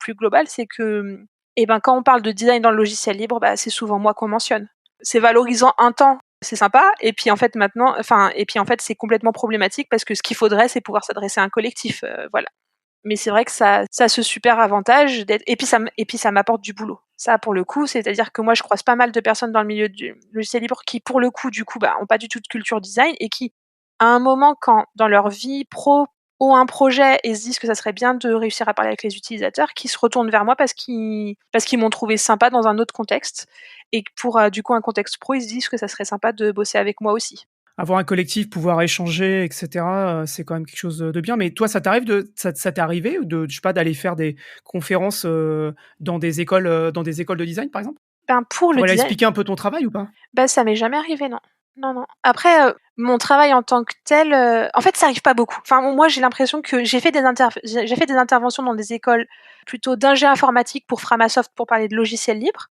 Speaker 2: plus global, c'est que eh ben, quand on parle de design dans le logiciel libre, bah, c'est souvent moi qu'on mentionne. C'est valorisant un temps, c'est sympa, et puis en fait maintenant, c'est complètement problématique parce que ce qu'il faudrait, c'est pouvoir s'adresser à un collectif, voilà. Mais c'est vrai que ça a ce super avantage d'être et puis ça m'apporte du boulot. Ça pour le coup, c'est-à-dire que moi je croise pas mal de personnes dans le milieu du logiciel libre qui pour le coup du coup bah ont pas du tout de culture design et qui à un moment quand dans leur vie pro ont un projet et se disent que ça serait bien de réussir à parler avec les utilisateurs, qui se retournent vers moi parce qu'ils m'ont trouvé sympa dans un autre contexte et que pour du coup un contexte pro, ils se disent que ça serait sympa de bosser avec moi aussi.
Speaker 1: Avoir un collectif, pouvoir échanger, et cetera, c'est quand même quelque chose de bien. Mais toi, ça t'est arrivé de je sais pas, d'aller faire des conférences, dans des écoles de design, par exemple?
Speaker 2: Ben pour le
Speaker 1: Pour aller
Speaker 2: design,
Speaker 1: expliquer un peu ton travail ou pas?
Speaker 2: bah, ça m'est jamais arrivé, non. Non, non. Après, mon travail en tant que tel, en fait, ça arrive pas beaucoup. Enfin, moi, j'ai l'impression que j'ai fait des interventions dans des écoles plutôt d'ingé informatique pour Framasoft pour parler de logiciels libres,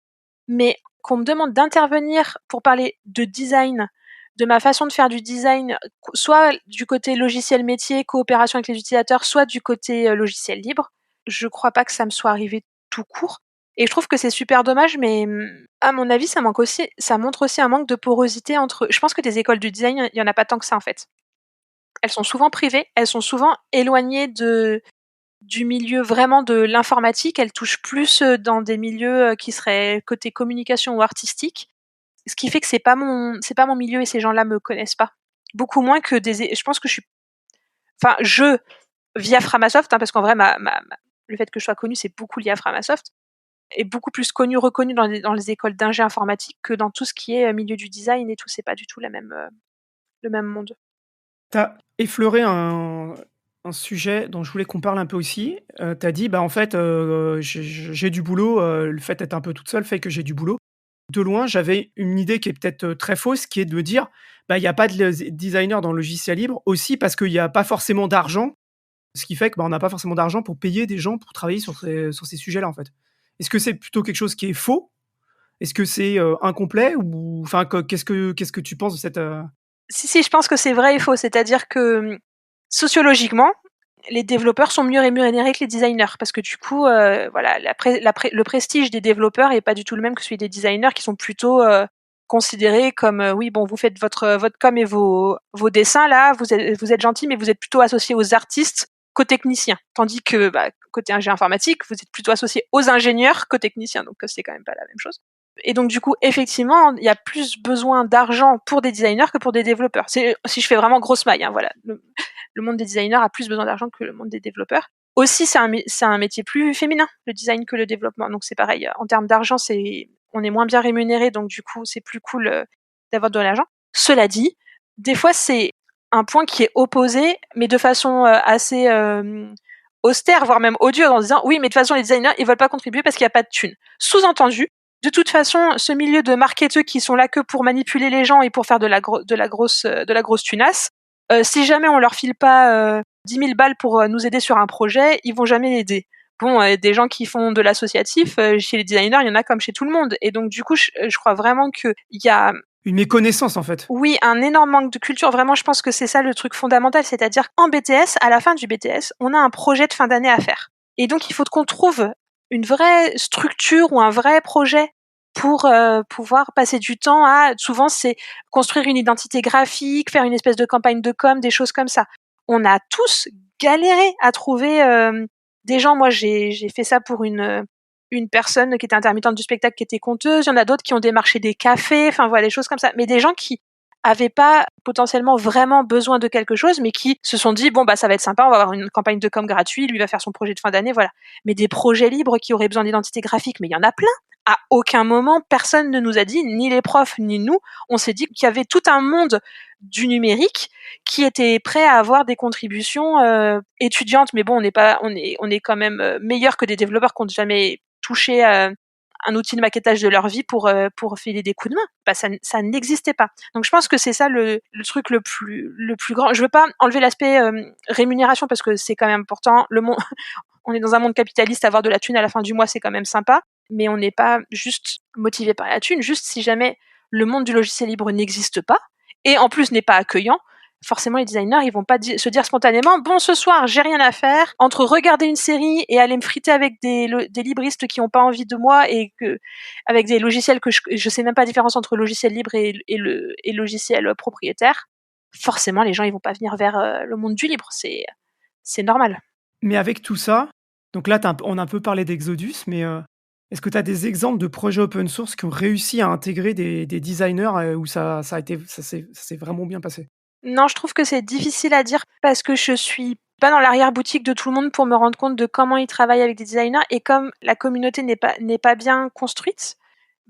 Speaker 2: mais qu'on me demande d'intervenir pour parler de design, de ma façon de faire du design, soit du côté logiciel métier, coopération avec les utilisateurs, soit du côté logiciel libre, je crois pas que ça me soit arrivé tout court. Et je trouve que c'est super dommage, mais à mon avis, ça montre aussi un manque de porosité entre. Je pense que des écoles de design, il y en a pas tant que ça en fait. Elles sont souvent privées, elles sont souvent éloignées du milieu vraiment de l'informatique. Elles touchent plus dans des milieux qui seraient côté communication ou artistique. Ce qui fait que c'est pas mon milieu et ces gens-là me connaissent pas. Beaucoup moins que je pense que je suis, enfin, via Framasoft, hein, parce qu'en vrai, le fait que je sois connue, c'est beaucoup lié à Framasoft est beaucoup plus reconnu dans les écoles d'ingé informatique que dans tout ce qui est milieu du design et tout. C'est pas du tout le même monde.
Speaker 1: Tu as effleuré un sujet dont je voulais qu'on parle un peu aussi. Tu as dit: «Bah, en fait, j'ai du boulot, le fait d'être un peu toute seule fait que j'ai du boulot». De loin, j'avais une idée qui est peut-être, très fausse, qui est de me dire: «Bah, il y a pas de designer dans le logiciel libre», aussi parce qu'il y a pas forcément d'argent, ce qui fait que, bah, on n'a pas forcément d'argent pour payer des gens pour travailler sur ces sujets-là, en fait. Est-ce que c'est plutôt quelque chose qui est faux? Est-ce que c'est, incomplet ou enfin, qu'est-ce que tu penses de cette,
Speaker 2: Si, si, je pense que c'est vrai et faux. C'est-à-dire que sociologiquement, les développeurs sont mieux rémunérés que les designers parce que du coup, voilà, le prestige des développeurs est pas du tout le même que celui des designers qui sont plutôt considéré comme oui bon, vous faites votre com et vos dessins là, vous êtes gentil, mais vous êtes plutôt associé aux artistes qu'aux techniciens. Tandis que côté ingénieur informatique, vous êtes plutôt associé aux ingénieurs qu'aux techniciens, donc c'est quand même pas la même chose. Et donc du coup, effectivement, il y a plus besoin d'argent pour des designers que pour des développeurs. Si je fais vraiment grosse maille, hein, voilà. Le monde des designers a plus besoin d'argent que le monde des développeurs. Aussi, c'est un métier plus féminin, le design, que le développement. Donc c'est pareil, en termes d'argent, on est moins bien rémunéré, donc du coup, c'est plus cool d'avoir de l'argent. Cela dit, des fois, c'est un point qui est opposé, mais de façon assez austère, voire même odieuse, en disant oui, mais de toute façon, les designers, ils veulent pas contribuer parce qu'il n'y a pas de thunes. Sous-entendu, de toute façon, ce milieu de marketeurs qui sont là que pour manipuler les gens et pour faire de la grosse tunasse, si jamais on leur file pas 10 000 balles pour nous aider sur un projet, ils vont jamais aider. Bon, des gens qui font de l'associatif, chez les designers, il y en a comme chez tout le monde. Et donc, du coup, je crois vraiment qu'il y a
Speaker 1: une méconnaissance, en fait.
Speaker 2: Oui, un énorme manque de culture. Vraiment, je pense que c'est ça le truc fondamental. C'est-à-dire qu'en BTS, à la fin du BTS, on a un projet de fin d'année à faire. Et donc, il faut qu'on trouve une vraie structure ou un vrai projet pour pouvoir passer du temps à... Souvent, c'est construire une identité graphique, faire une espèce de campagne de com, des choses comme ça. On a tous galéré à trouver des gens. Moi, j'ai fait ça pour une personne qui était intermittente du spectacle, qui était conteuse. Il y en a d'autres qui ont démarché des cafés, enfin voilà, des choses comme ça. Mais des gens qui avaient pas potentiellement vraiment besoin de quelque chose, mais qui se sont dit, bon, bah, ça va être sympa, on va avoir une campagne de com gratuite, lui va faire son projet de fin d'année, voilà. Mais des projets libres qui auraient besoin d'identité graphique, mais il y en a plein. À aucun moment, personne ne nous a dit, ni les profs, ni nous, on s'est dit qu'il y avait tout un monde du numérique qui était prêt à avoir des contributions étudiantes. Mais bon, on est quand même meilleur que des développeurs qui n'ont jamais touché un outil de maquettage de leur vie pour filer des coups de main. Bah, ça n'existait pas. Donc je pense que c'est ça le truc le plus grand. Je veux pas enlever l'aspect rémunération parce que c'est quand même important. On est dans un monde capitaliste, avoir de la thune à la fin du mois, c'est quand même sympa. Mais on n'est pas juste motivé par la thune. Juste si jamais le monde du logiciel libre n'existe pas et en plus n'est pas accueillant, forcément les designers ils vont pas se dire spontanément bon, ce soir j'ai rien à faire entre regarder une série et aller me friter avec des libristes qui ont pas envie de moi et avec des logiciels que je sais même pas la différence entre logiciel libre et logiciel propriétaire. Forcément les gens ils vont pas venir vers le monde du libre, c'est normal.
Speaker 1: Mais avec tout ça, donc là on a un peu parlé d'Exodus, mais est-ce que tu as des exemples de projets open source qui ont réussi à intégrer des designers où ça s'est vraiment bien passé?
Speaker 2: Non, je trouve que c'est difficile à dire parce que je suis pas dans l'arrière-boutique de tout le monde pour me rendre compte de comment ils travaillent avec des designers, et comme la communauté n'est pas bien construite,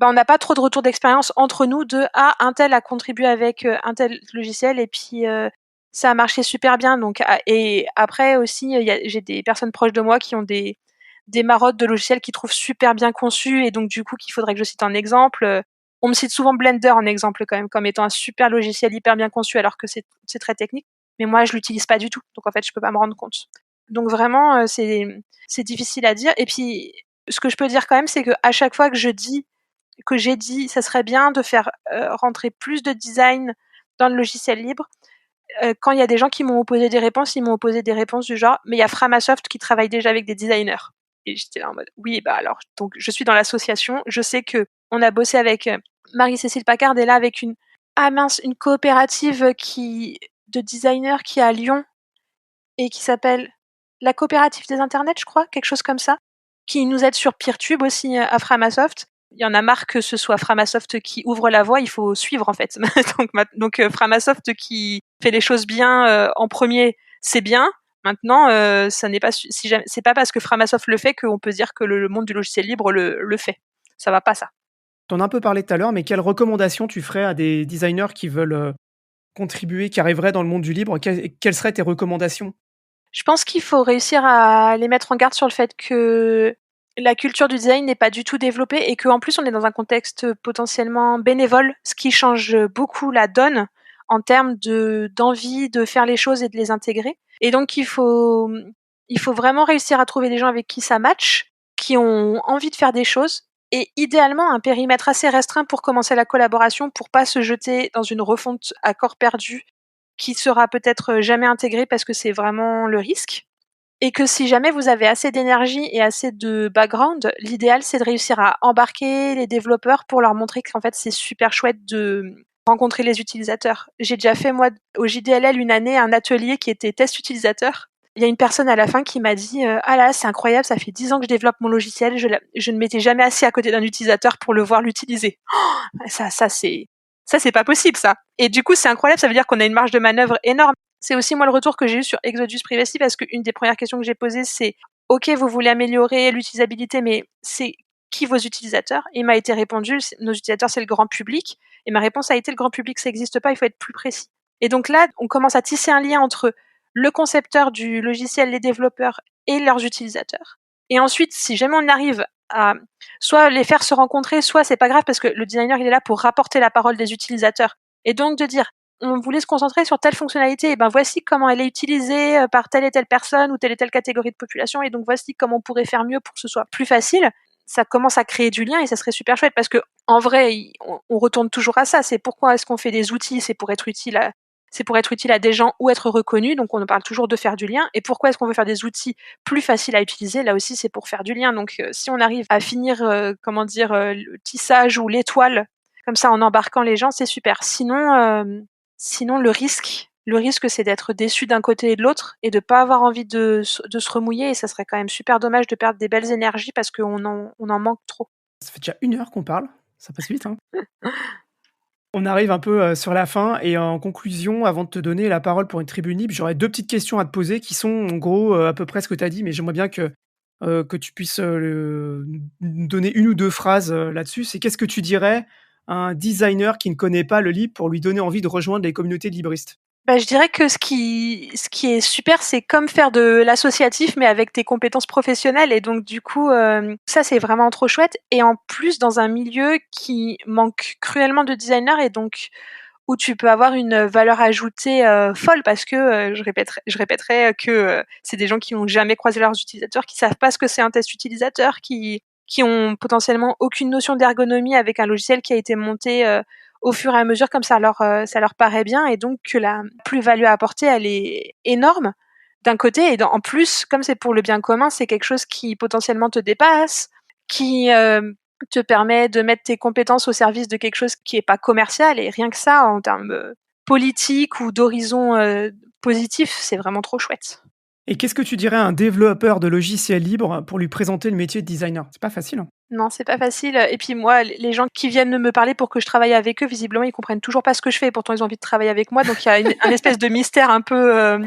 Speaker 2: on n'a pas trop de retour d'expérience entre nous de un tel a contribué avec un tel logiciel et puis ça a marché super bien. Donc et après aussi j'ai des personnes proches de moi qui ont des marottes de logiciels qu'ils trouvent super bien conçus et donc du coup qu'il faudrait que je cite un exemple. On me cite souvent Blender en exemple quand même comme étant un super logiciel hyper bien conçu alors que c'est très technique. Mais moi, je l'utilise pas du tout. Donc en fait, je peux pas me rendre compte. Donc vraiment, c'est difficile à dire. Et puis, ce que je peux dire quand même, c'est que à chaque fois que j'ai dit, ça serait bien de faire rentrer plus de design dans le logiciel libre. Quand il y a des gens qui m'ont opposé des réponses, ils m'ont opposé des réponses du genre, mais il y a Framasoft qui travaille déjà avec des designers. Et j'étais là en mode, oui, bah alors, donc je suis dans l'association, je sais que on a bossé avec Marie-Cécile Paccard et là avec une coopérative de designers qui est à Lyon et qui s'appelle la coopérative des internets, je crois, quelque chose comme ça, qui nous aide sur Peertube aussi à Framasoft. Il y en a marre que ce soit Framasoft qui ouvre la voie, il faut suivre en fait. donc Framasoft qui fait les choses bien en premier, c'est bien. Maintenant, ça n'est pas c'est pas parce que Framasoft le fait qu'on peut dire que le monde du logiciel libre le fait. Ça va pas ça.
Speaker 1: T'en as un peu parlé tout à l'heure, mais quelles recommandations tu ferais à des designers qui veulent contribuer, qui arriveraient dans le monde du libre? Quelles seraient tes recommandations?
Speaker 2: Je pense qu'il faut réussir à les mettre en garde sur le fait que la culture du design n'est pas du tout développée et qu'en plus on est dans un contexte potentiellement bénévole, ce qui change beaucoup la donne en termes d'envie de faire les choses et de les intégrer. Et donc il faut vraiment réussir à trouver des gens avec qui ça match, qui ont envie de faire des choses, et idéalement un périmètre assez restreint pour commencer la collaboration, pour pas se jeter dans une refonte à corps perdu qui sera peut-être jamais intégrée parce que c'est vraiment le risque. et que si jamais vous avez assez d'énergie et assez de background, l'idéal c'est de réussir à embarquer les développeurs pour leur montrer qu'en fait c'est super chouette de rencontrer les utilisateurs. J'ai déjà fait moi au JDLL une année un atelier qui était test utilisateur. Il y a une personne à la fin qui m'a dit ah là c'est incroyable, ça fait 10 ans que je développe mon logiciel, je ne m'étais jamais assis à côté d'un utilisateur pour le voir l'utiliser. Oh, ça c'est pas possible ça. Et du coup c'est incroyable, ça veut dire qu'on a une marge de manœuvre énorme. C'est aussi moi le retour que j'ai eu sur Exodus Privacy parce qu'une des premières questions que j'ai posées c'est ok vous voulez améliorer l'utilisabilité mais c'est qui vos utilisateurs? Et il m'a été répondu nos utilisateurs c'est le grand public et ma réponse a été le grand public ça n'existe pas, il faut être plus précis. Et donc là on commence à tisser un lien entre le concepteur du logiciel, les développeurs et leurs utilisateurs. Et ensuite si jamais on arrive à soit les faire se rencontrer, soit c'est pas grave parce que le designer il est là pour rapporter la parole des utilisateurs. Et donc de dire on voulait se concentrer sur telle fonctionnalité, et ben voici comment elle est utilisée par telle et telle personne ou telle et telle catégorie de population, et donc voici comment on pourrait faire mieux pour que ce soit plus facile. Ça commence à créer du lien et ça serait super chouette parce que en vrai, on retourne toujours à ça. C'est pourquoi est-ce qu'on fait des outils, c'est pour être utile à des gens ou être reconnu. Donc on parle toujours de faire du lien. Et pourquoi est-ce qu'on veut faire des outils plus faciles à utiliser? Là aussi, c'est pour faire du lien. Donc si on arrive à finir, le tissage ou l'étoile comme ça en embarquant les gens, c'est super. Sinon, le risque, c'est d'être déçu d'un côté et de l'autre et de pas avoir envie de se remouiller. Et ça serait quand même super dommage de perdre des belles énergies parce qu'on en manque trop.
Speaker 1: Ça fait déjà 1 heure qu'on parle, ça passe vite, hein. On arrive un peu sur la fin et en conclusion, avant de te donner la parole pour une tribune libre, j'aurais 2 petites questions à te poser qui sont en gros à peu près ce que tu as dit, mais j'aimerais bien que tu puisses nous donner 1 ou 2 phrases là-dessus. C'est qu'est-ce que tu dirais à un designer qui ne connaît pas le libre pour lui donner envie de rejoindre les communautés de libristes?
Speaker 2: Bah, je dirais que ce qui est super, c'est comme faire de l'associatif, mais avec tes compétences professionnelles. Et donc, du coup, ça, c'est vraiment trop chouette. Et en plus, dans un milieu qui manque cruellement de designers et donc où tu peux avoir une valeur ajoutée folle parce que, je répéterai que c'est des gens qui n'ont jamais croisé leurs utilisateurs, qui savent pas ce que c'est un test utilisateur, qui ont potentiellement aucune notion d'ergonomie avec un logiciel qui a été monté au fur et à mesure comme ça leur paraît bien et donc que la plus-value à apporter elle est énorme d'un côté et en plus comme c'est pour le bien commun c'est quelque chose qui potentiellement te dépasse qui te permet de mettre tes compétences au service de quelque chose qui est pas commercial et rien que ça en termes politiques ou d'horizon positif c'est vraiment trop chouette.
Speaker 1: Et qu'est-ce que tu dirais à un développeur de logiciels libres pour lui présenter le métier de designer? C'est pas facile, hein.
Speaker 2: Non, c'est pas facile. Et puis moi, les gens qui viennent me parler pour que je travaille avec eux, visiblement, ils comprennent toujours pas ce que je fais. Et pourtant, ils ont envie de travailler avec moi. Donc il y a un espèce de mystère un peu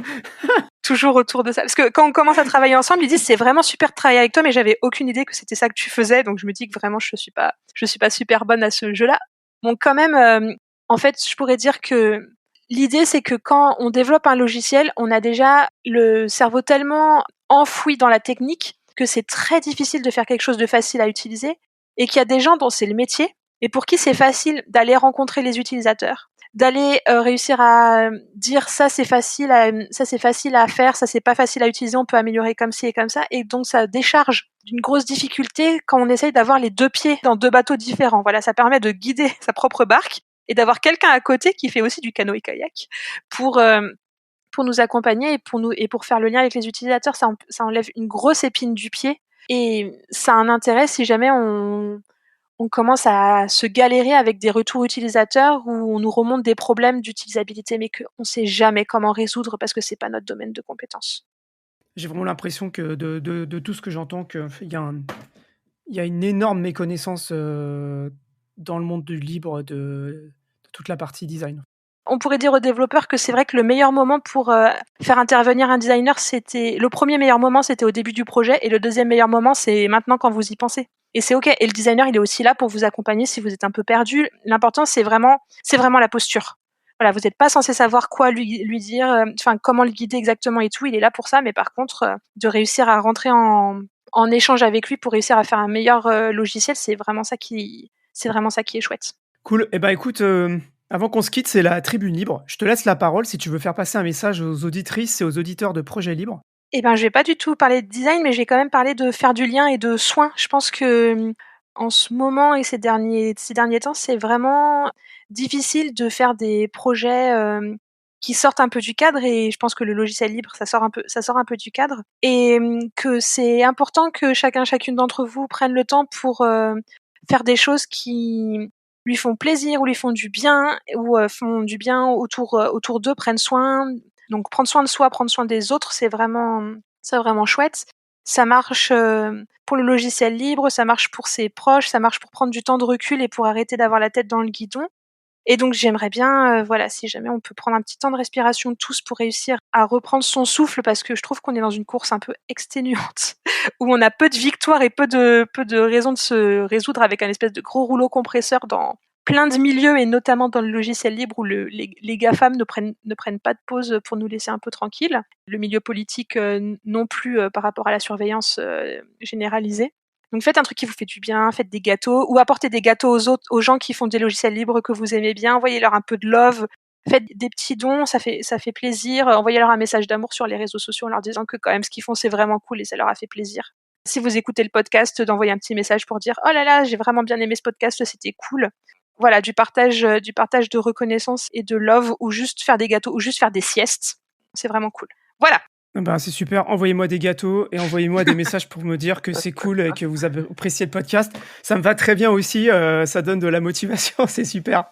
Speaker 2: toujours autour de ça. Parce que quand on commence à travailler ensemble, ils disent c'est vraiment super de travailler avec toi, mais j'avais aucune idée que c'était ça que tu faisais. Donc je me dis que vraiment je suis pas super bonne à ce jeu-là. Bon, quand même, en fait, je pourrais dire que l'idée c'est que quand on développe un logiciel, on a déjà le cerveau tellement enfoui dans la technique que c'est très difficile de faire quelque chose de facile à utiliser et qu'il y a des gens dont c'est le métier et pour qui c'est facile d'aller rencontrer les utilisateurs, d'aller réussir à dire ça c'est facile à faire, ça c'est pas facile à utiliser, on peut améliorer comme ci et comme ça et donc ça décharge d'une grosse difficulté quand on essaye d'avoir les 2 pieds dans 2 bateaux différents. Voilà, ça permet de guider sa propre barque et d'avoir quelqu'un à côté qui fait aussi du canoë-kayak pour nous accompagner et pour faire le lien avec les utilisateurs, ça enlève une grosse épine du pied et ça a un intérêt si jamais on commence à se galérer avec des retours utilisateurs où on nous remonte des problèmes d'utilisabilité mais qu'on ne sait jamais comment résoudre parce que c'est pas notre domaine de compétence.
Speaker 1: J'ai vraiment l'impression que de tout ce que j'entends, qu'il y a une énorme méconnaissance dans le monde du libre de toute la partie design.
Speaker 2: On pourrait dire aux développeurs que c'est vrai que le meilleur moment pour faire intervenir un designer, le premier meilleur moment, c'était au début du projet, et le deuxième meilleur moment, c'est maintenant quand vous y pensez. Et c'est ok. Et le designer, il est aussi là pour vous accompagner si vous êtes un peu perdu. L'important, c'est vraiment la posture. Voilà, vous n'êtes pas censé savoir quoi lui dire, comment le guider exactement et tout. Il est là pour ça, mais par contre, de réussir à rentrer en échange avec lui pour réussir à faire un meilleur logiciel, c'est vraiment ça qui est chouette.
Speaker 1: Cool. Eh ben écoute, avant qu'on se quitte, c'est la tribune libre. Je te laisse la parole si tu veux faire passer un message aux auditrices et aux auditeurs de Projet Libre.
Speaker 2: Eh ben, je vais pas du tout parler de design, mais je vais quand même parler de faire du lien et de soins. Je pense que en ce moment et ces derniers temps, c'est vraiment difficile de faire des projets qui sortent un peu du cadre, et je pense que le logiciel libre, ça sort un peu du cadre, et que c'est important que chacune d'entre vous prenne le temps pour faire des choses qui lui font plaisir ou lui font du bien, ou font du bien autour d'eux, prennent soin. Donc prendre soin de soi, prendre soin des autres, c'est vraiment chouette. Ça marche pour le logiciel libre, ça marche pour ses proches, ça marche pour prendre du temps de recul et pour arrêter d'avoir la tête dans le guidon. Et donc j'aimerais bien, si jamais on peut prendre un petit temps de respiration tous pour réussir à reprendre son souffle, parce que je trouve qu'on est dans une course un peu exténuante, où on a peu de victoires et peu de raisons de se résoudre avec un espèce de gros rouleau compresseur dans plein de milieux, et notamment dans le logiciel libre où les GAFAM ne prennent pas de pause pour nous laisser un peu tranquilles. Le milieu politique non plus, par rapport à la surveillance généralisée. Donc faites un truc qui vous fait du bien, faites des gâteaux, ou apportez des gâteaux aux gens qui font des logiciels libres que vous aimez bien, envoyez-leur un peu de love, faites des petits dons, ça fait plaisir, envoyez-leur un message d'amour sur les réseaux sociaux en leur disant que quand même ce qu'ils font c'est vraiment cool et ça leur a fait plaisir. Si vous écoutez le podcast, d'envoyer un petit message pour dire « Oh là là, j'ai vraiment bien aimé ce podcast, c'était cool ». Voilà, du partage de reconnaissance et de love, ou juste faire des gâteaux, ou juste faire des siestes. C'est vraiment cool. Voilà.
Speaker 1: Ben, c'est super, envoyez-moi des gâteaux et envoyez-moi des messages pour me dire que c'est cool et que vous avez apprécié le podcast. Ça me va très bien aussi, ça donne de la motivation, c'est super.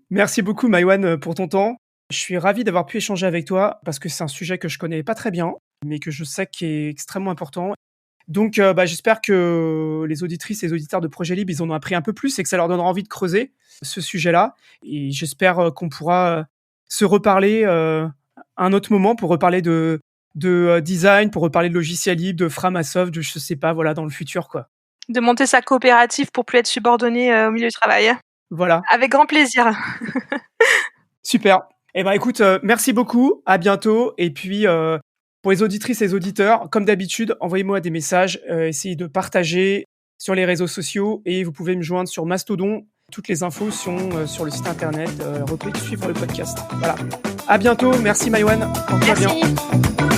Speaker 1: Merci beaucoup Maïwan pour ton temps. Je suis ravi d'avoir pu échanger avec toi parce que c'est un sujet que je connais pas très bien, mais que je sais qui est extrêmement important. Donc j'espère que les auditrices et les auditeurs de Projet Libre, ils en ont appris un peu plus et que ça leur donnera envie de creuser ce sujet-là. Et j'espère qu'on pourra se reparler un autre moment pour reparler de design, pour reparler de logiciel libre, de Framasoft, je sais pas, voilà, dans le futur, quoi.
Speaker 2: De monter sa coopérative pour plus être subordonné au milieu du travail.
Speaker 1: Voilà.
Speaker 2: Avec grand plaisir.
Speaker 1: Super. Eh ben, écoute, merci beaucoup. À bientôt. Et puis, pour les auditrices et les auditeurs, comme d'habitude, envoyez-moi des messages, essayez de partager sur les réseaux sociaux et vous pouvez me joindre sur Mastodon. Toutes les infos sont sur le site internet, rubrique suivre le podcast. Voilà. À bientôt. Merci Maïwan. Porte-toi bien.
Speaker 2: Merci.